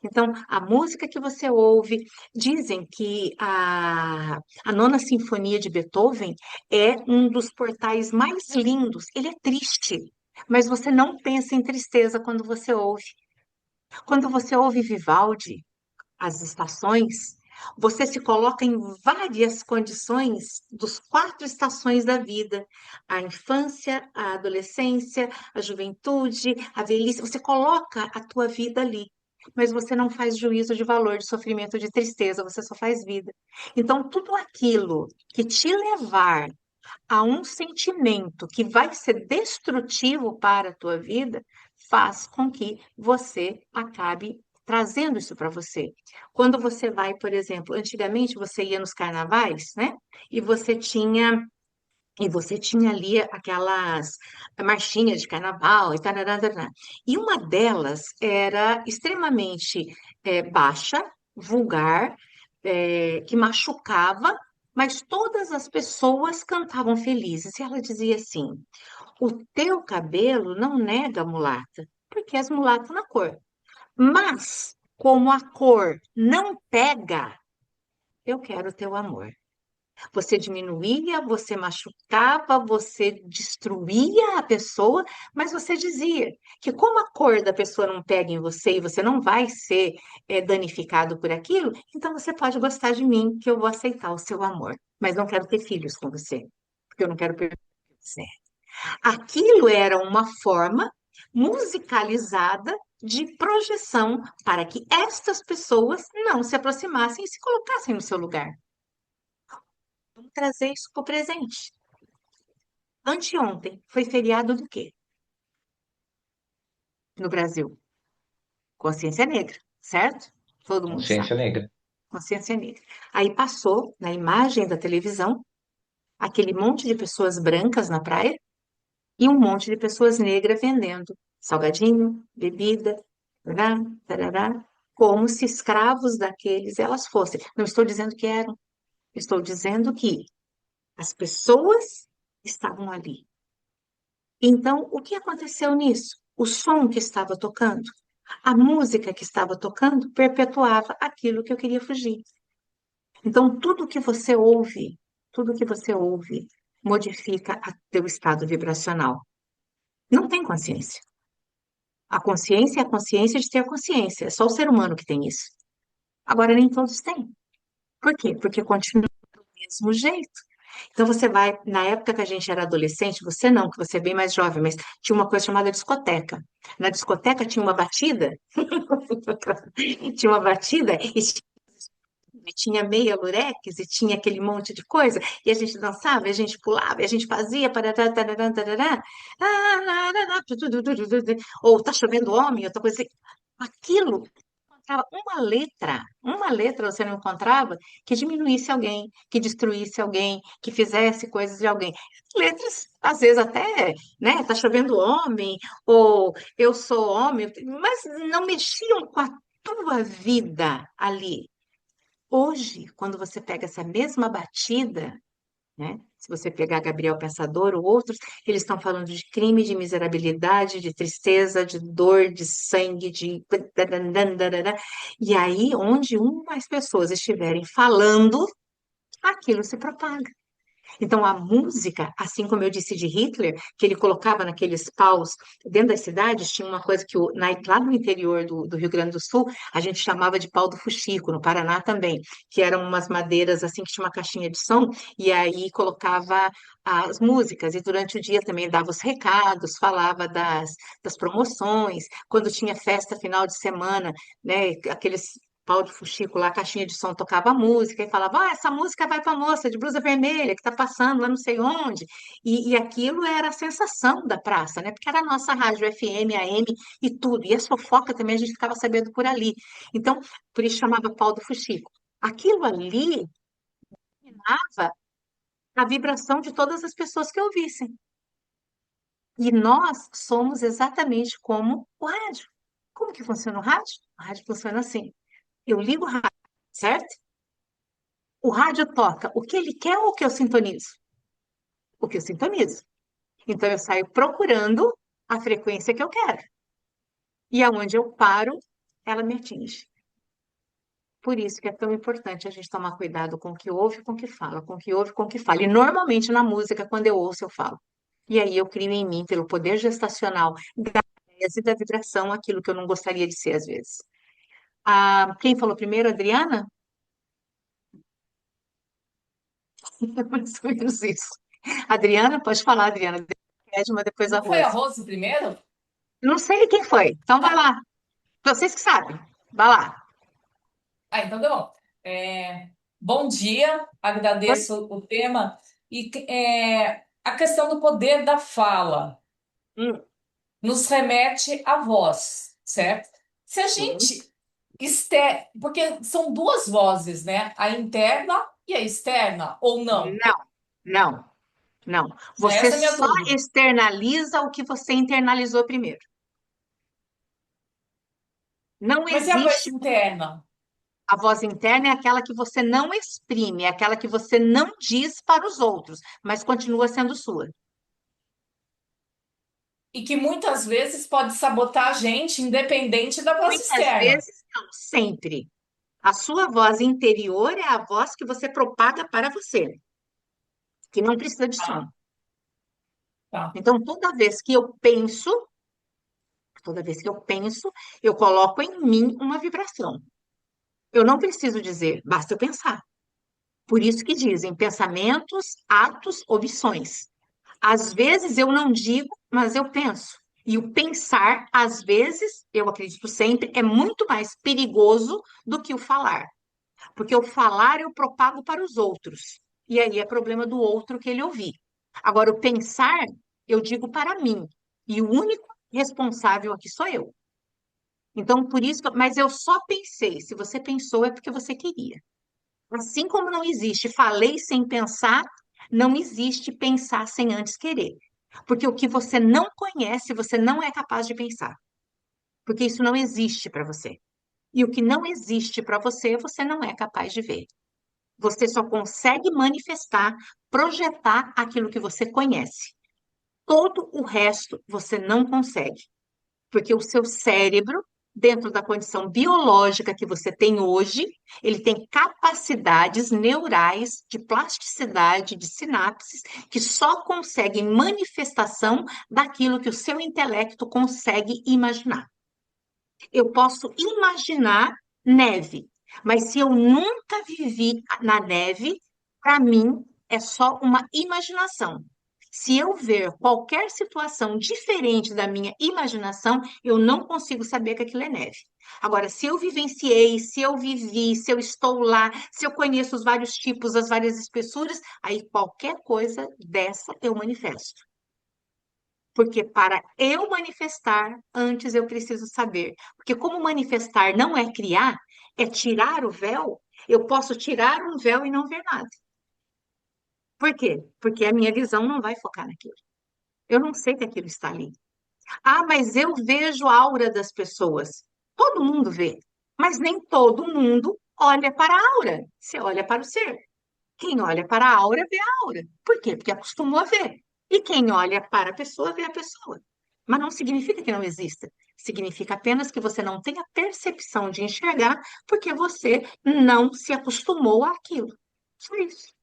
Então, a música que você ouve, dizem que a Nona Sinfonia de Beethoven é um dos portais mais lindos. Ele é triste. mas você não pensa em tristeza quando você ouve. Quando você ouve Vivaldi, as estações, você se coloca em várias condições dos quatro estações da vida: a infância, a adolescência, a juventude, a velhice. Você coloca a tua vida ali, mas você não faz juízo de valor, de sofrimento, de tristeza, você só faz vida. Então, tudo aquilo que te levar a um sentimento que vai ser destrutivo para a tua vida, faz com que você acabe trazendo isso para você. Quando você vai, por exemplo, antigamente você ia nos carnavais, né? E você tinha ali aquelas marchinhas de carnaval e tarará, tarará. E uma delas era extremamente baixa, vulgar, que machucava, mas todas as pessoas cantavam felizes. E ela dizia assim: o teu cabelo não nega mulata, porque és mulata na cor. Mas, como a cor não pega, eu quero o teu amor. Você diminuía, você machucava, você destruía a pessoa, mas você dizia que como a cor da pessoa não pega em você e você não vai ser danificado por aquilo, então você pode gostar de mim, que eu vou aceitar o seu amor, mas não quero ter filhos com você, porque eu não quero perder você. Aquilo era uma forma musicalizada de projeção para que estas pessoas não se aproximassem e se colocassem no seu lugar. Vamos trazer isso para o presente. Anteontem foi feriado do quê no Brasil? Consciência Negra, certo? Todo mundo Consciência sabe. negra. Consciência Negra. Aí passou na imagem da televisão aquele monte de pessoas brancas na praia e um monte de pessoas negras vendendo salgadinho, bebida, tarará, tarará, como se escravos daqueles elas fossem. Não estou dizendo que eram, estou dizendo que as pessoas estavam ali. Então, o que aconteceu nisso? O som que estava tocando, a música que estava tocando, perpetuava aquilo que eu queria fugir. Então, tudo que você ouve, modifica o teu estado vibracional. Não tem consciência. A consciência é a consciência de ter consciência. É só o ser humano que tem isso. Agora, nem todos têm. Por quê? Porque continua do mesmo jeito. Então você vai, na época que a gente era adolescente, você não, que você é bem mais jovem, mas tinha uma coisa chamada discoteca. Na discoteca tinha uma batida, tinha uma batida e tinha meia lurex e tinha aquele monte de coisa, e a gente dançava, e a gente pulava, e a gente fazia, parará, tarará, tarará, ou tá chovendo homem, outra coisa assim. Aquilo encontrava uma letra você não encontrava que diminuísse alguém, que destruísse alguém, que fizesse coisas de alguém. Letras, às vezes até, né, tá chovendo homem, ou eu sou homem, mas não mexiam com a tua vida ali. Hoje, quando você pega essa mesma batida, né? Se você pegar Gabriel Pensador ou outros, eles estão falando de crime, de miserabilidade, de tristeza, de dor, de sangue, de. E aí, onde umas pessoas estiverem falando, aquilo se propaga. Então, a música, assim como eu disse de Hitler, que ele colocava naqueles paus dentro das cidades, tinha uma coisa que lá no interior do Rio Grande do Sul, a gente chamava de pau do fuxico, no Paraná também, que eram umas madeiras assim que tinha uma caixinha de som, e aí colocava as músicas, e durante o dia também dava os recados, falava das promoções, quando tinha festa final de semana, né, aqueles pau de fuxico lá, a caixinha de som tocava a música e falava: ah, essa música vai para a moça de blusa vermelha que está passando lá não sei onde. E aquilo era a sensação da praça, né? Porque era a nossa rádio FM, AM e tudo. E a fofoca também a gente ficava sabendo por ali. Então, por isso chamava pau do fuxico. Aquilo ali dava a vibração de todas as pessoas que ouvissem. E nós somos exatamente como o rádio. Como que funciona o rádio? O rádio funciona assim. Eu ligo o rádio, certo? O rádio toca o que ele quer ou o que eu sintonizo? O que eu sintonizo. Então eu saio procurando a frequência que eu quero. E aonde eu paro, ela me atinge. Por isso que é tão importante a gente tomar cuidado com o que ouve, com o que fala, com o que ouve, com o que fala. E normalmente na música, quando eu ouço, eu falo. E aí eu crio em mim, pelo poder gestacional, da ideias e da vibração, aquilo que eu não gostaria de ser às vezes. Ah, quem falou primeiro, Adriana? É mais ou menos isso. Adriana, pode falar, Adriana. Edma, depois a Não foi a Rose. Rose primeiro? Não sei quem foi, então vai lá. Vocês que sabem. Vai lá. Ah, então tá bom. Bom dia, agradeço o tema. E a questão do poder da fala Hum, nos remete à voz, certo? Se a sim. gente porque são duas vozes, né? A interna e a externa, ou não? Não, não, não. Você Essa é a minha só dúvida. externaliza o que você internalizou primeiro. Não Mas e a voz existe. interna? A voz interna é aquela que você não exprime, é aquela que você não diz para os outros, mas continua sendo sua. E que muitas vezes pode sabotar a gente, independente da voz Muitas externa. vezes, não, sempre. A sua voz interior é a voz que você propaga para você, que não precisa de som. Tá, tá. Então, toda vez que eu penso, eu coloco em mim uma vibração. Eu não preciso dizer, basta eu pensar. Por isso que dizem pensamentos, atos, omissões. Às vezes eu não digo, mas eu penso. E o pensar, às vezes, eu acredito sempre, é muito mais perigoso do que o falar. Porque o falar eu propago para os outros. E aí é problema do outro que ele ouvir. Agora, o pensar, eu digo para mim. E o único responsável aqui sou eu. Então, por isso, mas eu só pensei. Se você pensou, é porque você queria. Assim como não existe falei sem pensar, não existe pensar sem antes querer. Porque o que você não conhece, você não é capaz de pensar. Porque isso não existe para você. E o que não existe para você, você não é capaz de ver. Você só consegue manifestar, projetar aquilo que você conhece. Todo o resto você não consegue. Porque o seu cérebro, dentro da condição biológica que você tem hoje, ele tem capacidades neurais de plasticidade, de sinapses, que só conseguem manifestação daquilo que o seu intelecto consegue imaginar. Eu posso imaginar neve, mas se eu nunca vivi na neve, para mim é só uma imaginação. Se eu ver qualquer situação diferente da minha imaginação, eu não consigo saber que aquilo é neve. Agora, se eu vivenciei, se eu vivi, se eu estou lá, se eu conheço os vários tipos, as várias espessuras, aí qualquer coisa dessa eu manifesto. Porque para eu manifestar, antes eu preciso saber. Porque como manifestar não é criar, é tirar o véu, eu posso tirar um véu e não ver nada. Por quê? Porque a minha visão não vai focar naquilo. Eu não sei que aquilo está ali. Ah, mas eu vejo a aura das pessoas. Todo mundo vê, mas nem todo mundo olha para a aura. Você olha para o ser. Quem olha para a aura vê a aura. Por quê? Porque acostumou a ver. E quem olha para a pessoa vê a pessoa. Mas não significa que não exista. Significa apenas que você não tem a percepção de enxergar porque você não se acostumou àquilo. Só isso.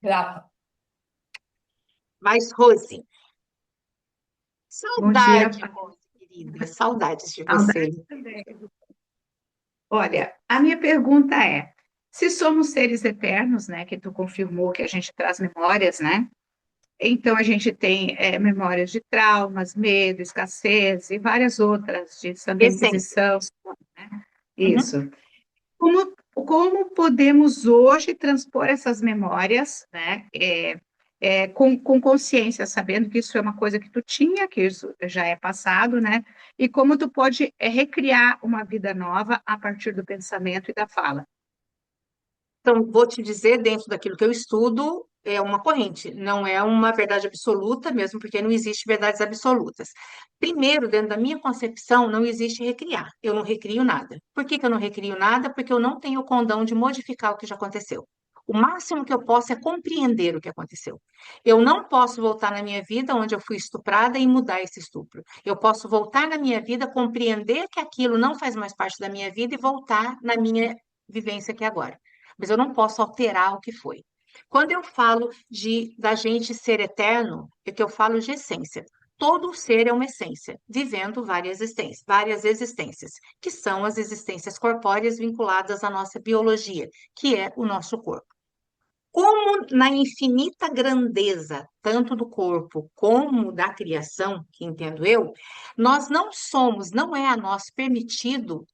Grata. Mas, Rose, Bom dia, saudade, Rose, querida. Saudades de você. saudade também. Olha, a minha pergunta é: se somos seres eternos, né, que tu confirmou que a gente traz memórias, né? Então a gente tem memórias de traumas, medo, escassez e várias outras, de Santa Essência. Inquisição, né? Uhum. Isso. Como podemos hoje transpor essas memórias, né? Com consciência, sabendo que isso é uma coisa que tu tinha, que isso já é passado, né? E como tu pode recriar uma vida nova a partir do pensamento e da fala. Então, vou te dizer, dentro daquilo que eu estudo, é uma corrente, não é uma verdade absoluta, mesmo porque não existe verdades absolutas. Primeiro, dentro da minha concepção, não existe recriar. Eu não recrio nada. Por que que eu não recrio nada? Porque eu não tenho o condão de modificar o que já aconteceu. O máximo que eu posso é compreender o que aconteceu. Eu não posso voltar na minha vida onde eu fui estuprada e mudar esse estupro. Eu posso voltar na minha vida, compreender que aquilo não faz mais parte da minha vida e voltar na minha vivência aqui agora, mas eu não posso alterar o que foi. Quando eu falo da gente ser eterno, é que eu falo de essência. Todo ser é uma essência, vivendo várias existências, que são as existências corpóreas vinculadas à nossa biologia, que é o nosso corpo. Como na infinita grandeza, tanto do corpo como da criação, que entendo eu, nós não somos, não é a nós permitido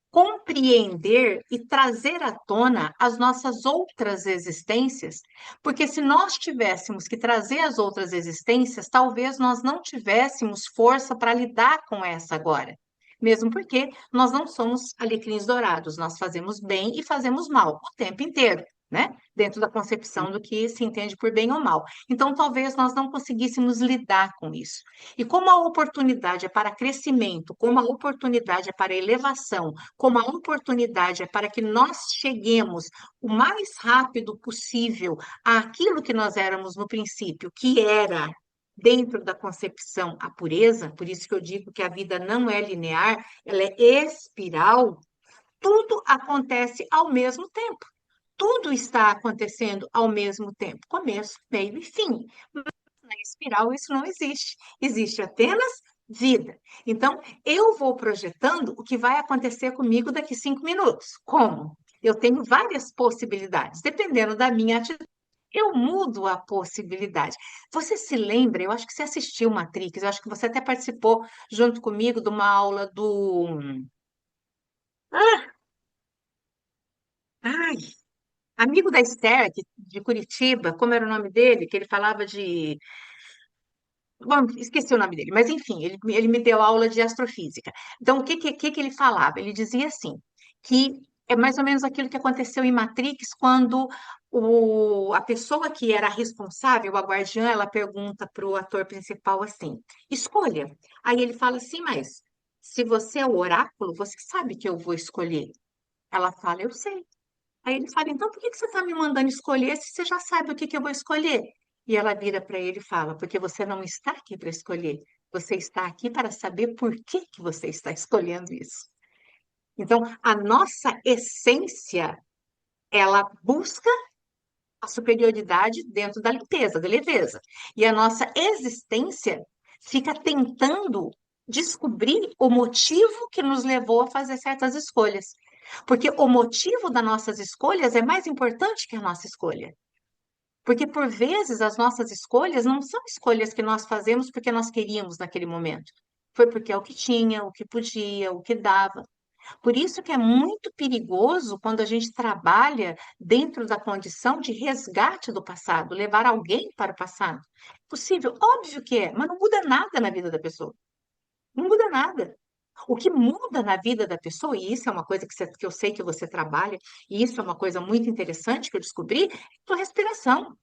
compreender e trazer à tona as nossas outras existências, porque se nós tivéssemos que trazer as outras existências, talvez nós não tivéssemos força para lidar com essa agora. Mesmo porque nós não somos alecrins dourados, nós fazemos bem e fazemos mal o tempo inteiro, né? Dentro da concepção do que se entende por bem ou mal. Então, talvez nós não conseguíssemos lidar com isso. E como a oportunidade é para crescimento, como a oportunidade é para elevação, como a oportunidade é para que nós cheguemos o mais rápido possível àquilo que nós éramos no princípio, que era, dentro da concepção, a pureza, por isso que eu digo que a vida não é linear, ela é espiral, tudo acontece ao mesmo tempo. Tudo está acontecendo ao mesmo tempo, começo, meio e fim. Na espiral isso não existe. Existe apenas vida. Então, eu vou projetando o que vai acontecer comigo daqui 5 minutos. Como? Eu tenho várias possibilidades. Dependendo da minha atitude, eu mudo a possibilidade. Você se lembra? Eu acho que você assistiu Matrix, eu acho que você até participou junto comigo de uma aula do. Ah, ai, amigo da Esther, de Curitiba, como era o nome dele? Que ele falava de. Bom, esqueci o nome dele, mas enfim, ele me deu aula de astrofísica. Então, o que ele falava? Ele dizia assim, que é mais ou menos aquilo que aconteceu em Matrix, quando a pessoa que era responsável, a guardiã, ela pergunta para o ator principal assim, escolha. Aí ele fala assim, mas se você é o oráculo, você sabe que eu vou escolher. Ela fala, eu sei. Aí ele fala, então por que que você está me mandando escolher se você já sabe o que que eu vou escolher? E ela vira para ele e fala, porque você não está aqui para escolher, você está aqui para saber por que que você está escolhendo isso. Então, a nossa essência, ela busca a superioridade dentro da limpeza, da leveza. E a nossa existência fica tentando descobrir o motivo que nos levou a fazer certas escolhas. Porque o motivo das nossas escolhas é mais importante que a nossa escolha. Porque, por vezes, as nossas escolhas não são escolhas que nós fazemos porque nós queríamos naquele momento. Foi porque é o que tinha, o que podia, o que dava. Por isso que é muito perigoso quando a gente trabalha dentro da condição de resgate do passado, levar alguém para o passado. Possível? Óbvio que é, mas não muda nada na vida da pessoa. Não muda nada. O que muda na vida da pessoa, e isso é uma coisa que eu sei que você trabalha, e isso é uma coisa muito interessante que eu descobri, é a tua respiração.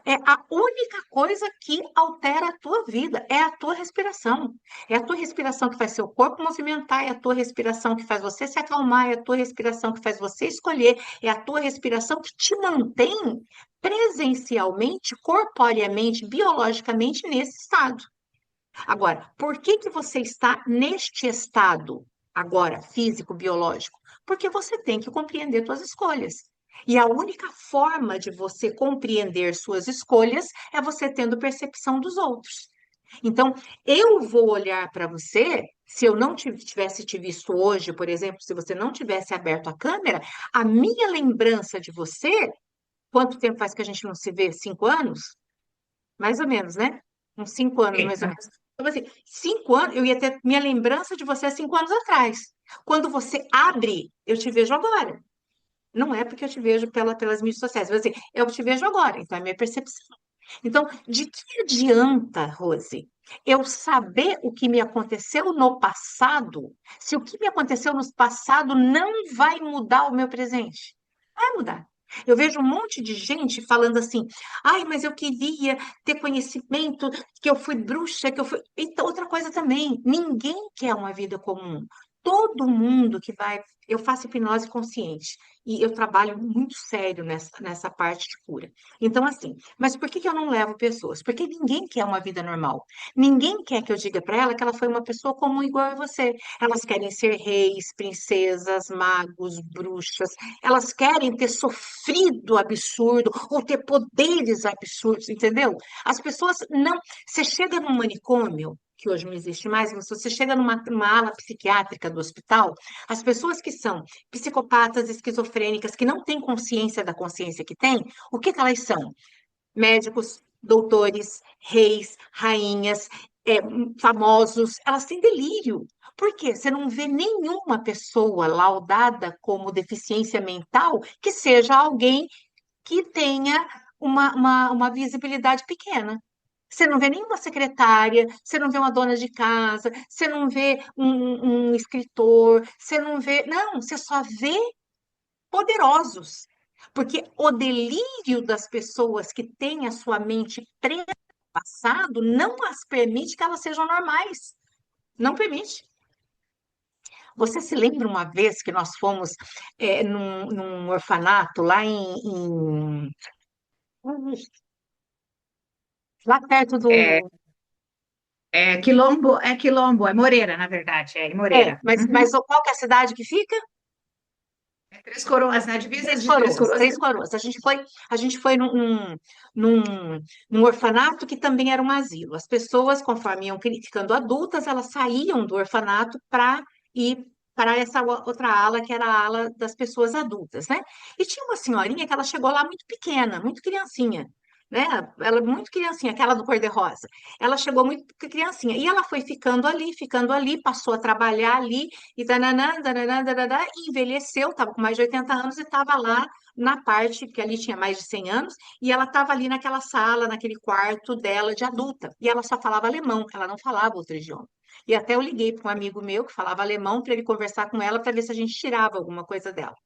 É a única coisa que altera a tua vida, é a tua respiração. É a tua respiração que faz seu corpo movimentar, é a tua respiração que faz você se acalmar, é a tua respiração que faz você escolher, é a tua respiração que te mantém presencialmente, corporeamente, biologicamente nesse estado. Agora, por que que você está neste estado agora, físico, biológico? Porque você tem que compreender suas escolhas. E a única forma de você compreender suas escolhas é você tendo percepção dos outros. Então, eu vou olhar para você, se eu não tivesse te visto hoje, por exemplo, se você não tivesse aberto a câmera, a minha lembrança de você, quanto tempo faz que a gente não se vê? 5 anos? Mais ou menos, né? Uns 5 anos, mais ou menos. Então, assim, 5 anos, eu ia ter minha lembrança de você há 5 anos atrás. Quando você abre, eu te vejo agora. Não é porque eu te vejo pelas mídias sociais, mas assim, eu te vejo agora, então é minha percepção. Então, de que adianta, Rose, eu saber o que me aconteceu no passado, se o que me aconteceu no passado não vai mudar o meu presente? Vai mudar. Eu vejo um monte de gente falando assim, ai, mas eu queria ter conhecimento, que eu fui bruxa, que eu fui. Então, outra coisa também, ninguém quer uma vida comum. todo mundo que vai. Eu faço hipnose consciente e eu trabalho muito sério nessa parte de cura. Então, assim, mas por que que eu não levo pessoas? Porque ninguém quer uma vida normal. Ninguém quer que eu diga para ela que ela foi uma pessoa comum igual a você. Elas querem ser reis, princesas, magos, bruxas. Elas querem ter sofrido absurdo ou ter poderes absurdos, entendeu? As pessoas não. Você chega num manicômio, que hoje não existe mais, mas se você chega numa ala psiquiátrica do hospital, as pessoas que são psicopatas, esquizofrênicas, que não têm consciência da consciência que têm, o que que elas são? Médicos, doutores, reis, rainhas, famosos, elas têm delírio. Por quê? Você não vê nenhuma pessoa laudada como deficiência mental que seja alguém que tenha uma visibilidade pequena. Você não vê nenhuma secretária, você não vê uma dona de casa, você não vê um escritor, você não vê. Não, você só vê poderosos. Porque o delírio das pessoas que têm a sua mente presa no passado não as permite que elas sejam normais. Não permite. Você se lembra uma vez que nós fomos num orfanato lá lá perto É, do. Quilombo, é Moreira, na verdade, é em Moreira. Mas Uhum. qual que é a cidade que fica? É Três Coroas, na divisa Três de Três Coroas, Coroas. Três Coroas. A gente foi num orfanato que também era um asilo. As pessoas, conforme iam ficando adultas, elas saíam do orfanato para ir para essa outra ala, que era a ala das pessoas adultas, né? E tinha uma senhorinha que ela chegou lá muito pequena, muito criancinha, né? Ela muito criancinha, aquela do cor-de-rosa. Ela chegou muito criancinha e ela foi ficando ali, passou a trabalhar ali e dananã, dananã, dananã, e envelheceu, estava com mais de 80 anos e estava lá na parte, que ali tinha mais de 100 anos, e ela estava ali naquela sala, naquele quarto dela de adulta, e ela só falava alemão, ela não falava outro idioma. E até eu liguei para um amigo meu que falava alemão para ele conversar com ela para ver se a gente tirava alguma coisa dela.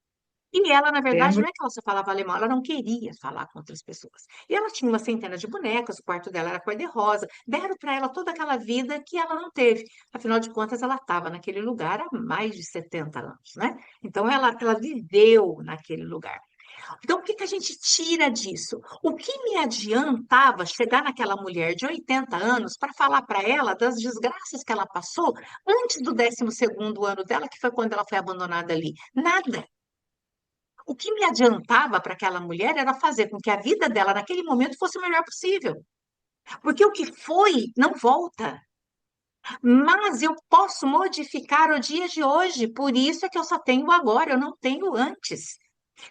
E ela, na verdade, não Lembro. é que ela só falava alemão, ela não queria falar com outras pessoas. E ela tinha uma centena de bonecas, o quarto dela era cor-de-rosa, deram para ela toda aquela vida que ela não teve. Afinal de contas, ela estava naquele lugar há mais de 70 anos, né? Então, ela viveu naquele lugar. Então, o que que a gente tira disso? O que me adiantava chegar naquela mulher de 80 anos para falar para ela das desgraças que ela passou antes do 12º ano dela, que foi quando ela foi abandonada ali? Nada. O que me adiantava para aquela mulher era fazer com que a vida dela naquele momento fosse o melhor possível. Porque o que foi não volta. Mas eu posso modificar o dia de hoje. Por isso é que eu só tenho o agora, eu não tenho o antes.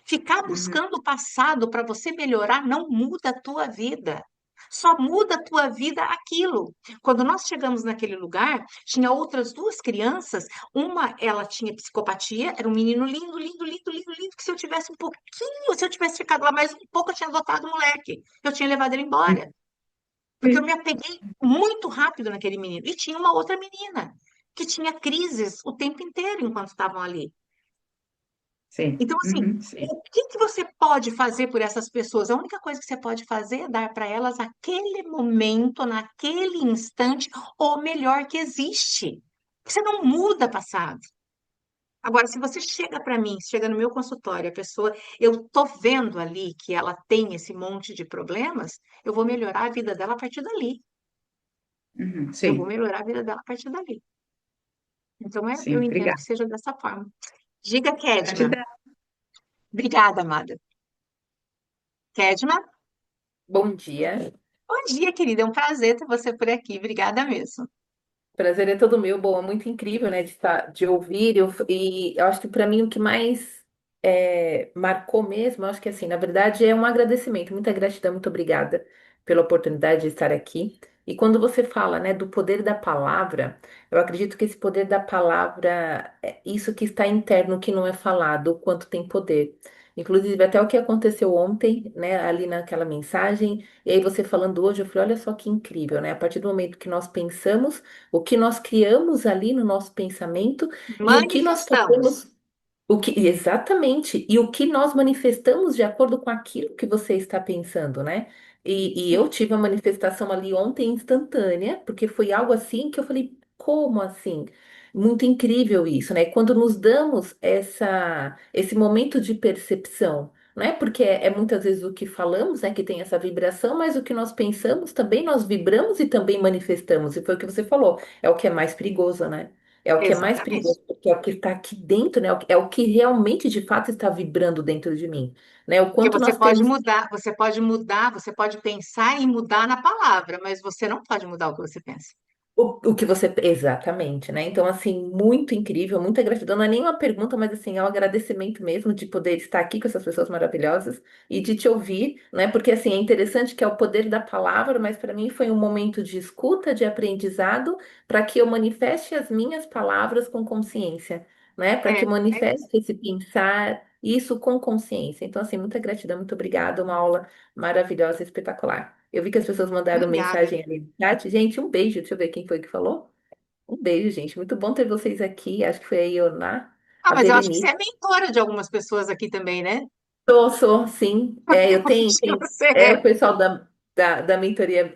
Ficar Uhum. buscando o passado para você melhorar não muda a tua vida. Só muda a tua vida aquilo. Quando nós chegamos naquele lugar, tinha outras duas crianças. Uma, ela tinha psicopatia, era um menino lindo, lindo, lindo, lindo, lindo, que se eu tivesse um pouquinho, se eu tivesse ficado lá mais um pouco, eu tinha adotado o moleque. Eu tinha levado ele embora. Porque eu me apeguei muito rápido naquele menino. E tinha uma outra menina que tinha crises o tempo inteiro enquanto estavam ali. Sim, Então, assim, uhum, sim. o que que você pode fazer por essas pessoas? A única coisa que você pode fazer é dar para elas aquele momento, naquele instante, o melhor que existe. Você não muda passado. Agora, se você chega para mim, chega no meu consultório, a pessoa, eu tô vendo ali que ela tem esse monte de problemas, eu vou melhorar a vida dela a partir dali. Uhum, Eu vou sim, melhorar a vida dela a partir dali. Então, eu sim, entendo obrigada. que seja dessa forma. Diga, Kedma. Gratidão. Obrigada, amada. Kedma? Bom dia. Bom dia, querida. É um prazer ter você por aqui. Obrigada mesmo. Prazer é todo meu. Bom, é muito incrível, né, de estar, de ouvir. E eu acho que para mim o que mais marcou mesmo, eu acho que assim, na verdade, é um agradecimento. Muita gratidão, muito obrigada pela oportunidade de estar aqui. E quando você fala, né, do poder da palavra, eu acredito que esse poder da palavra é isso que está interno, que não é falado, o quanto tem poder. Inclusive, até o que aconteceu ontem, né, ali naquela mensagem, e aí você falando hoje, eu falei, olha só que incrível, né? A partir do momento que nós pensamos, o que nós criamos ali no nosso pensamento e o que nós Manifestamos. fazemos, o que exatamente, e o que nós manifestamos de acordo com aquilo que você está pensando, né? E eu tive a manifestação ali ontem instantânea, porque foi algo assim que eu falei, como assim? Muito incrível isso, né? Quando nos damos esse momento de percepção, não é porque é muitas vezes o que falamos, né, que tem essa vibração, mas o que nós pensamos também nós vibramos e também manifestamos. E foi o que você falou, é o que é mais perigoso, né? É o que é mais Exatamente. perigoso, porque é o que está aqui dentro, né? É o que realmente, de fato, está vibrando dentro de mim, né? O Porque quanto nós temos você pode pensar e mudar na palavra, mas você não pode mudar o que você pensa. o que você. Exatamente, né? Então, assim, muito incrível, muita gratidão. Não é nem uma pergunta, mas assim, é um agradecimento mesmo de poder estar aqui com essas pessoas maravilhosas e de te ouvir, né? Porque assim, é interessante que é o poder da palavra, mas para mim foi um momento de escuta, de aprendizado, para que eu manifeste as minhas palavras com consciência, né? Para que eu É manifeste isso. esse pensar. Isso com consciência. Então, assim, muita gratidão, muito obrigada. Uma aula maravilhosa, espetacular. Eu vi que as pessoas mandaram Obrigada. mensagem ali no chat. Gente, um beijo. Deixa eu ver quem foi que falou. Um beijo, gente. Muito bom ter vocês aqui. Acho que foi a Ioná, Ah, a mas eu acho que você Berenice. é mentora de algumas pessoas aqui também, né? Sou, sim. É, eu tenho, Acho que você o pessoal da mentoria,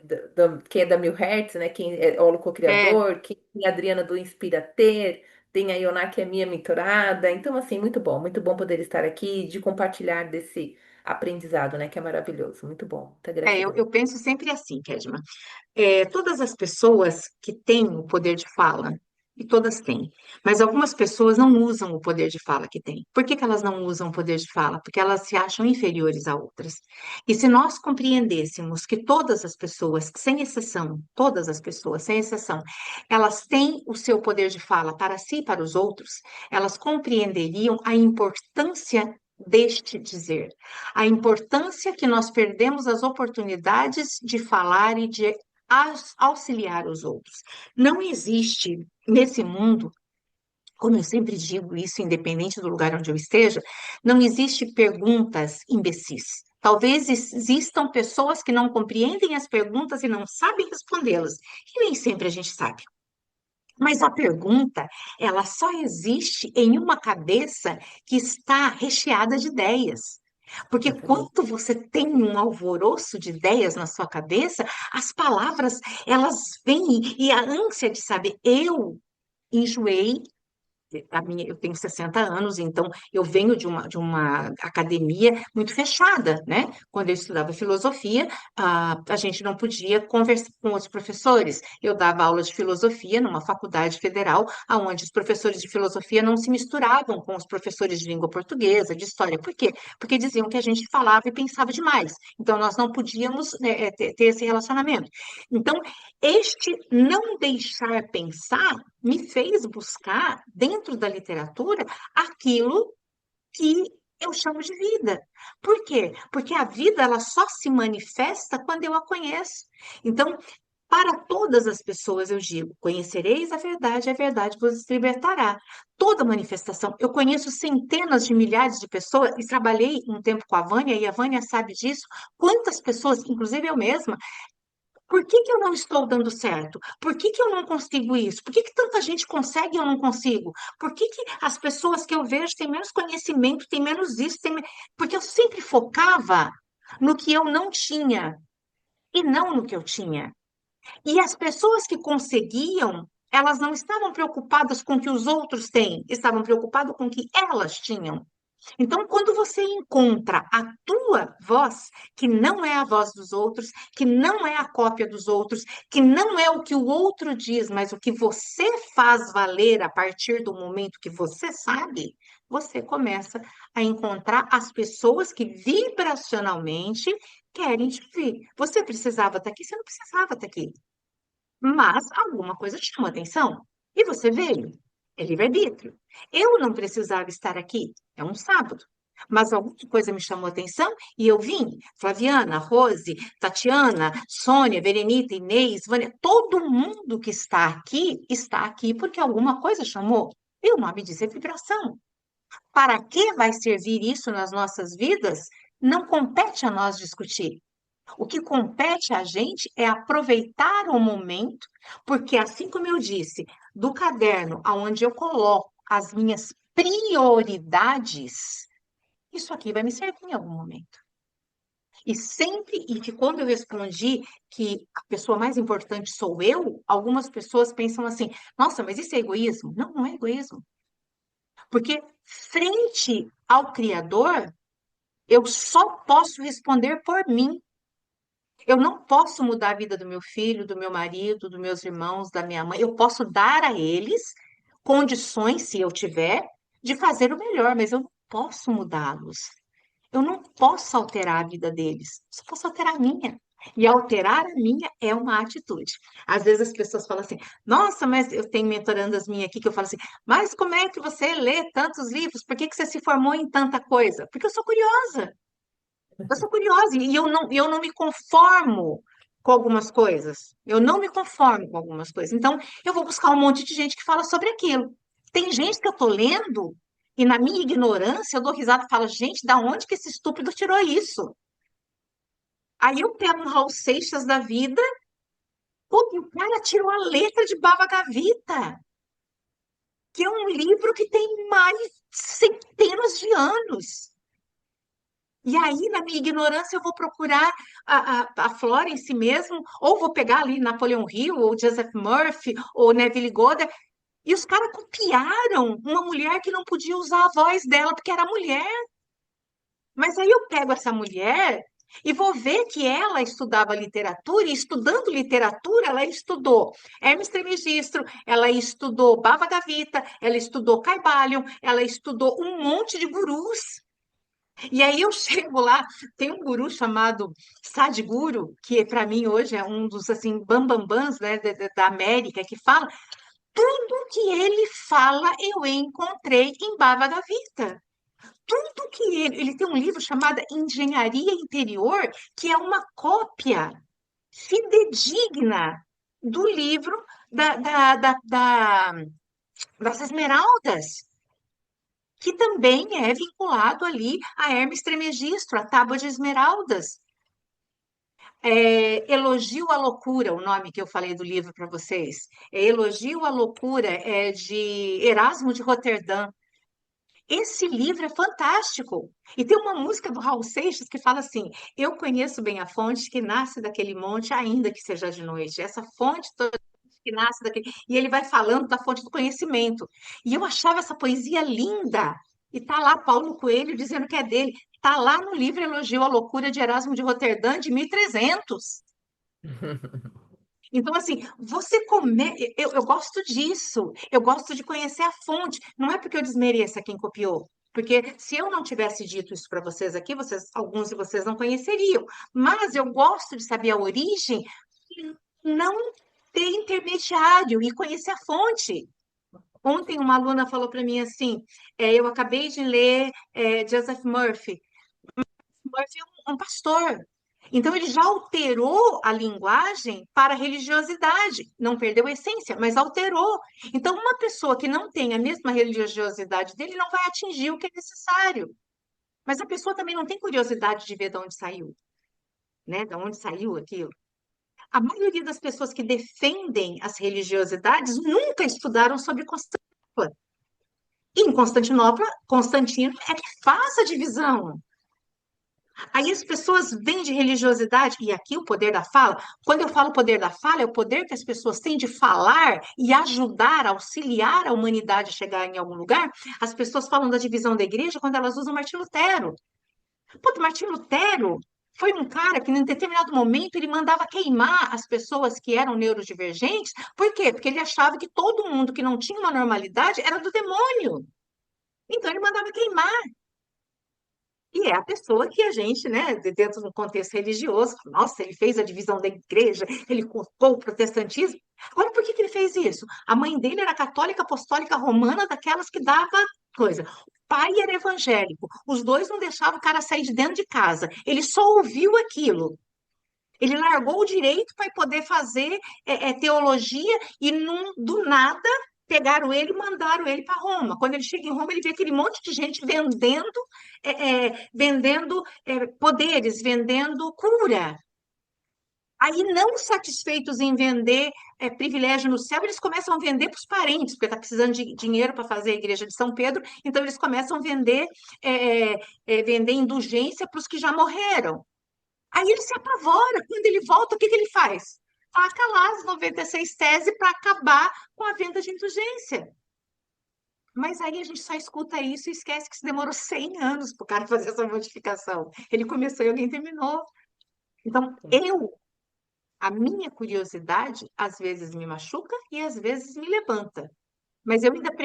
quem é da Mil Hertz, né? Quem é é. holococriador, quem tem a Adriana do Inspira Ter, tem a Ioná, que é minha mentorada. Então, assim, muito bom poder estar aqui, de compartilhar desse aprendizado, né? Que é maravilhoso. Muito bom. Muita gratidão. Eu penso sempre assim, Kedma. Todas as pessoas que têm o poder de fala, e todas têm, mas algumas pessoas não usam o poder de fala que têm. Por que que elas não usam o poder de fala? Porque elas se acham inferiores a outras. E se nós compreendêssemos que todas as pessoas, sem exceção, todas as pessoas, sem exceção, elas têm o seu poder de fala para si e para os outros, elas compreenderiam a importância deste dizer, a importância que nós perdemos as oportunidades de falar e de auxiliar os outros. Não existe nesse mundo, como eu sempre digo isso, independente do lugar onde eu esteja, não existe perguntas imbecis. Talvez existam pessoas que não compreendem as perguntas e não sabem respondê-las, e nem sempre a gente sabe. Mas a pergunta, ela só existe em uma cabeça que está recheada de ideias. Porque Exatamente. quando você tem um alvoroço de ideias na sua cabeça, as palavras, elas vêm e a ânsia de saber, eu enjoei eu tenho 60 anos, então eu venho de uma academia muito fechada, né? Quando eu estudava filosofia, a gente não podia conversar com os professores. Eu dava aula de filosofia numa faculdade federal, onde os professores de filosofia não se misturavam com os professores de língua portuguesa, de história. Por quê? Porque diziam que a gente falava e pensava demais. Então, nós não podíamos, né, ter esse relacionamento. Então, este não deixar pensar me fez buscar, dentro da literatura, aquilo que eu chamo de vida. Por quê? Porque a vida ela só se manifesta quando eu a conheço. Então, para todas as pessoas, eu digo: conhecereis a verdade vos libertará. Toda manifestação. Eu conheço centenas de milhares de pessoas e trabalhei um tempo com a Vânia, e a Vânia sabe disso. Quantas pessoas, inclusive eu mesma, por que que eu não estou dando certo? Por que que eu não consigo isso? Por que que tanta gente consegue e eu não consigo? Por que que as pessoas que eu vejo têm menos conhecimento, têm menos isso, porque eu sempre focava no que eu não tinha e não no que eu tinha. E as pessoas que conseguiam, elas não estavam preocupadas com o que os outros têm, estavam preocupadas com o que elas tinham. Então, quando você encontra a tua voz, que não é a voz dos outros, que não é a cópia dos outros, que não é o que o outro diz, mas o que você faz valer a partir do momento que você sabe, você começa a encontrar as pessoas que vibracionalmente querem te ouvir. Você precisava estar aqui, você não precisava estar aqui, mas alguma coisa te chamou atenção e você veio. É livre-arbítrio. Eu não precisava estar aqui, é um sábado, mas alguma coisa me chamou atenção e eu vim. Flaviana, Rose, Tatiana, Sônia, Berenita, Inês, Vânia, todo mundo que está aqui porque alguma coisa chamou. E o nome disso é vibração. Para que vai servir isso nas nossas vidas? Não compete a nós discutir. O que compete a gente é aproveitar o momento, porque assim como eu disse, do caderno aonde eu coloco as minhas prioridades, isso aqui vai me servir em algum momento. E que quando eu respondi que a pessoa mais importante sou eu, algumas pessoas pensam assim: nossa, mas isso é egoísmo? Não, não é egoísmo. Porque frente ao Criador, eu só posso responder por mim. Eu não posso mudar a vida do meu filho, do meu marido, dos meus irmãos, da minha mãe. Eu posso dar a eles condições, se eu tiver, de fazer o melhor, mas eu não posso mudá-los. Eu não posso alterar a vida deles, só posso alterar a minha. E alterar a minha é uma atitude. Às vezes as pessoas falam assim: nossa, mas eu tenho mentorandas minhas aqui que eu falo assim: mas como é que você lê tantos livros? Por que que você se formou em tanta coisa? Porque eu sou curiosa. Eu sou curiosa e eu não me conformo com algumas coisas. Eu não me conformo com algumas coisas. Então, eu vou buscar um monte de gente que fala sobre aquilo. Tem gente que eu estou lendo e, na minha ignorância, eu dou risada e falo: gente, da onde que esse estúpido tirou isso? Aí eu pego um Raul Seixas da vida, pô, e o cara tirou a letra de Baba Gavita, que é um livro que tem mais de centenas de anos. E aí, na minha ignorância, eu vou procurar a Florence mesmo, ou vou pegar ali Napoleão Hill, ou Joseph Murphy, ou Neville Goddard, e os caras copiaram uma mulher que não podia usar a voz dela porque era mulher. Mas aí eu pego essa mulher e vou ver que ela estudava literatura, e estudando literatura, ela estudou Hermes Trismegisto, ela estudou Baba Gavita, ela estudou Caibalion, ela estudou um monte de gurus. E aí eu chego lá, tem um guru chamado Sadhguru, que para mim hoje é um dos assim bambambãs, né, da América, que fala tudo que ele fala eu encontrei em Bhagavad Gita. Tudo que ele tem um livro chamado Engenharia Interior, que é uma cópia fidedigna do livro das Esmeraldas, que também é vinculado ali a Hermes Trismegisto, a Tábua de Esmeraldas. Elogio à Loucura, o nome que eu falei do livro para vocês. Elogio à Loucura, é de Erasmo de Roterdã. Esse livro é fantástico. E tem uma música do Raul Seixas que fala assim: eu conheço bem a fonte que nasce daquele monte, ainda que seja de noite. Essa fonte toda que nasce daquele. E ele vai falando da fonte do conhecimento. E eu achava essa poesia linda. E tá lá Paulo Coelho dizendo que é dele. Tá lá no livro Elogio à Loucura de Erasmo de Roterdã, de 1300. Então, assim, você come... eu gosto disso, eu gosto de conhecer a fonte. Não é porque eu desmereça quem copiou, porque se eu não tivesse dito isso para vocês aqui, alguns de vocês não conheceriam. Mas eu gosto de saber a origem e não ter intermediário e conhecer a fonte. Ontem uma aluna falou para mim assim, eu acabei de ler Joseph Murphy. Murphy é um pastor. Então, ele já alterou a linguagem para a religiosidade. Não perdeu a essência, mas alterou. Então, uma pessoa que não tem a mesma religiosidade dele não vai atingir o que é necessário. Mas a pessoa também não tem curiosidade de ver de onde saiu, né? De onde saiu aquilo. A maioria das pessoas que defendem as religiosidades nunca estudaram sobre Constantinopla. E em Constantinopla, Constantino é que faz a divisão. Aí as pessoas vêm de religiosidade, e aqui o poder da fala, quando eu falo poder da fala, é o poder que as pessoas têm de falar e ajudar, auxiliar a humanidade a chegar em algum lugar. As pessoas falam da divisão da igreja quando elas usam Martim Lutero. Pô, Martim Lutero foi um cara que, em determinado momento, ele mandava queimar as pessoas que eram neurodivergentes. Por quê? Porque ele achava que todo mundo que não tinha uma normalidade era do demônio. Então, ele mandava queimar. E é a pessoa que a gente, né, dentro do contexto religioso, nossa, ele fez a divisão da igreja, ele culpou o protestantismo. Agora, por que que ele fez isso? A mãe dele era católica apostólica romana, daquelas que dava coisa. O pai era evangélico. Os dois não deixavam o cara sair de dentro de casa. Ele só ouviu aquilo. Ele largou o direito para poder fazer teologia e do nada pegaram ele e mandaram ele para Roma. Quando ele chega em Roma, ele vê aquele monte de gente vendendo poderes, vendendo cura. Aí, não satisfeitos em vender privilégio no céu, eles começam a vender para os parentes, porque está precisando de dinheiro para fazer a igreja de São Pedro, então eles começam a vender indulgência para os que já morreram. Aí ele se apavora. Quando ele volta, o que que ele faz? Taca lá as 96 teses para acabar com a venda de indulgência. Mas aí a gente só escuta isso e esquece que isso demorou 100 anos para o cara fazer essa modificação. Ele começou e alguém terminou. Então, a minha curiosidade, às vezes me machuca e às vezes me levanta. Mas eu ainda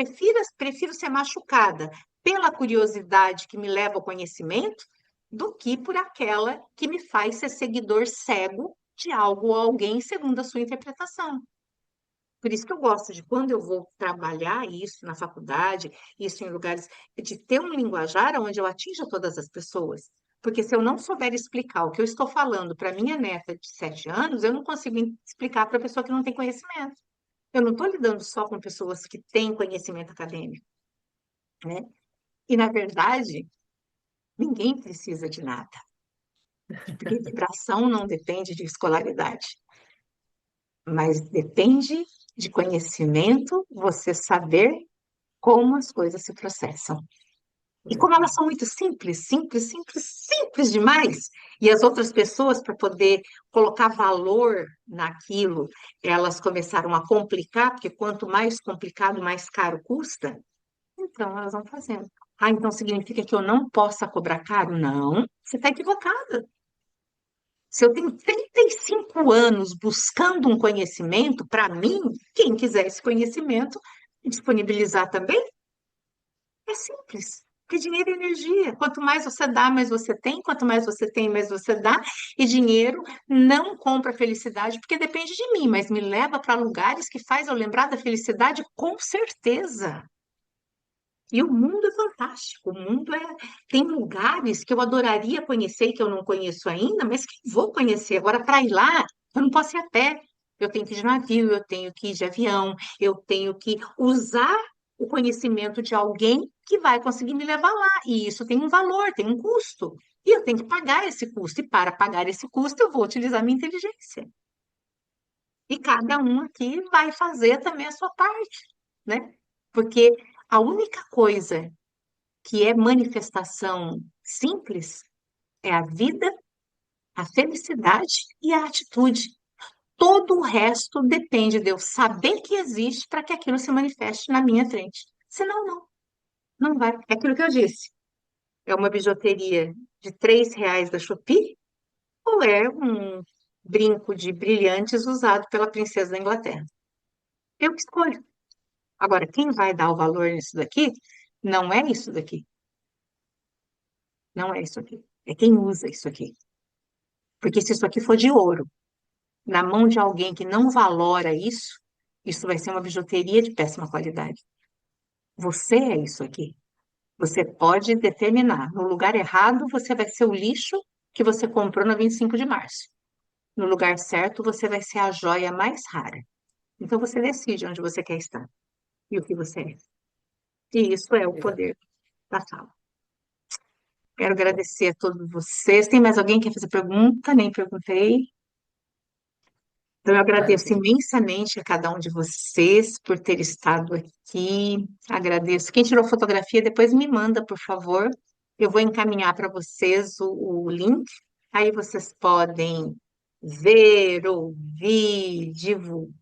prefiro ser machucada pela curiosidade que me leva ao conhecimento do que por aquela que me faz ser seguidor cego de algo ou alguém segundo a sua interpretação. Por isso que eu gosto de, quando eu vou trabalhar isso na faculdade, isso em lugares, de ter um linguajar onde eu atinja todas as pessoas. Porque se eu não souber explicar o que eu estou falando para minha neta de 7 anos, eu não consigo explicar para a pessoa que não tem conhecimento. Eu não estou lidando só com pessoas que têm conhecimento acadêmico, né? E, na verdade, ninguém precisa de nada, porque vibração não depende de escolaridade, mas depende de conhecimento, você saber como as coisas se processam. E como elas são muito simples, simples, simples, simples demais, e as outras pessoas, para poder colocar valor naquilo, elas começaram a complicar, porque quanto mais complicado, mais caro custa. Então, elas vão fazendo. Ah, então significa que eu não possa cobrar caro? Não, você está equivocada. Se eu tenho 35 anos buscando um conhecimento, para mim, quem quiser esse conhecimento, disponibilizar também, é simples. Porque dinheiro é energia. Quanto mais você dá, mais você tem. Quanto mais você tem, mais você dá. E dinheiro não compra felicidade, porque depende de mim, mas me leva para lugares que faz eu lembrar da felicidade com certeza. E o mundo é fantástico, tem lugares que eu adoraria conhecer e que eu não conheço ainda, mas que vou conhecer. Agora, para ir lá, eu não posso ir a pé. Eu tenho que ir de navio, eu tenho que ir de avião, eu tenho que usar o conhecimento de alguém que vai conseguir me levar lá. E isso tem um valor, tem um custo. E eu tenho que pagar esse custo. E para pagar esse custo, eu vou utilizar minha inteligência. E cada um aqui vai fazer também a sua parte, né? Porque a única coisa que é manifestação simples é a vida, a felicidade e a atitude. Todo o resto depende de eu saber que existe para que aquilo se manifeste na minha frente. Senão, não vai. É aquilo que eu disse. É uma bijuteria de R$ 3 da Shopee ou é um brinco de brilhantes usado pela princesa da Inglaterra? Eu que escolho. Agora, quem vai dar o valor nisso daqui não é isso daqui. Não é isso aqui. É quem usa isso aqui. Porque se isso aqui for de ouro, na mão de alguém que não valora isso vai ser uma bijuteria de péssima qualidade. Você é isso aqui. Você pode determinar. No lugar errado, você vai ser o lixo que você comprou no 25 de março. No lugar certo, você vai ser a joia mais rara. Então, você decide onde você quer estar e o que você é. E isso é o poder da fala. Quero agradecer a todos vocês. Tem mais alguém que quer fazer pergunta? Nem perguntei. Então, eu agradeço imensamente a cada um de vocês por ter estado aqui. Agradeço. Quem tirou fotografia, depois me manda, por favor. Eu vou encaminhar para vocês o link. Aí vocês podem ver, ouvir, divulgar.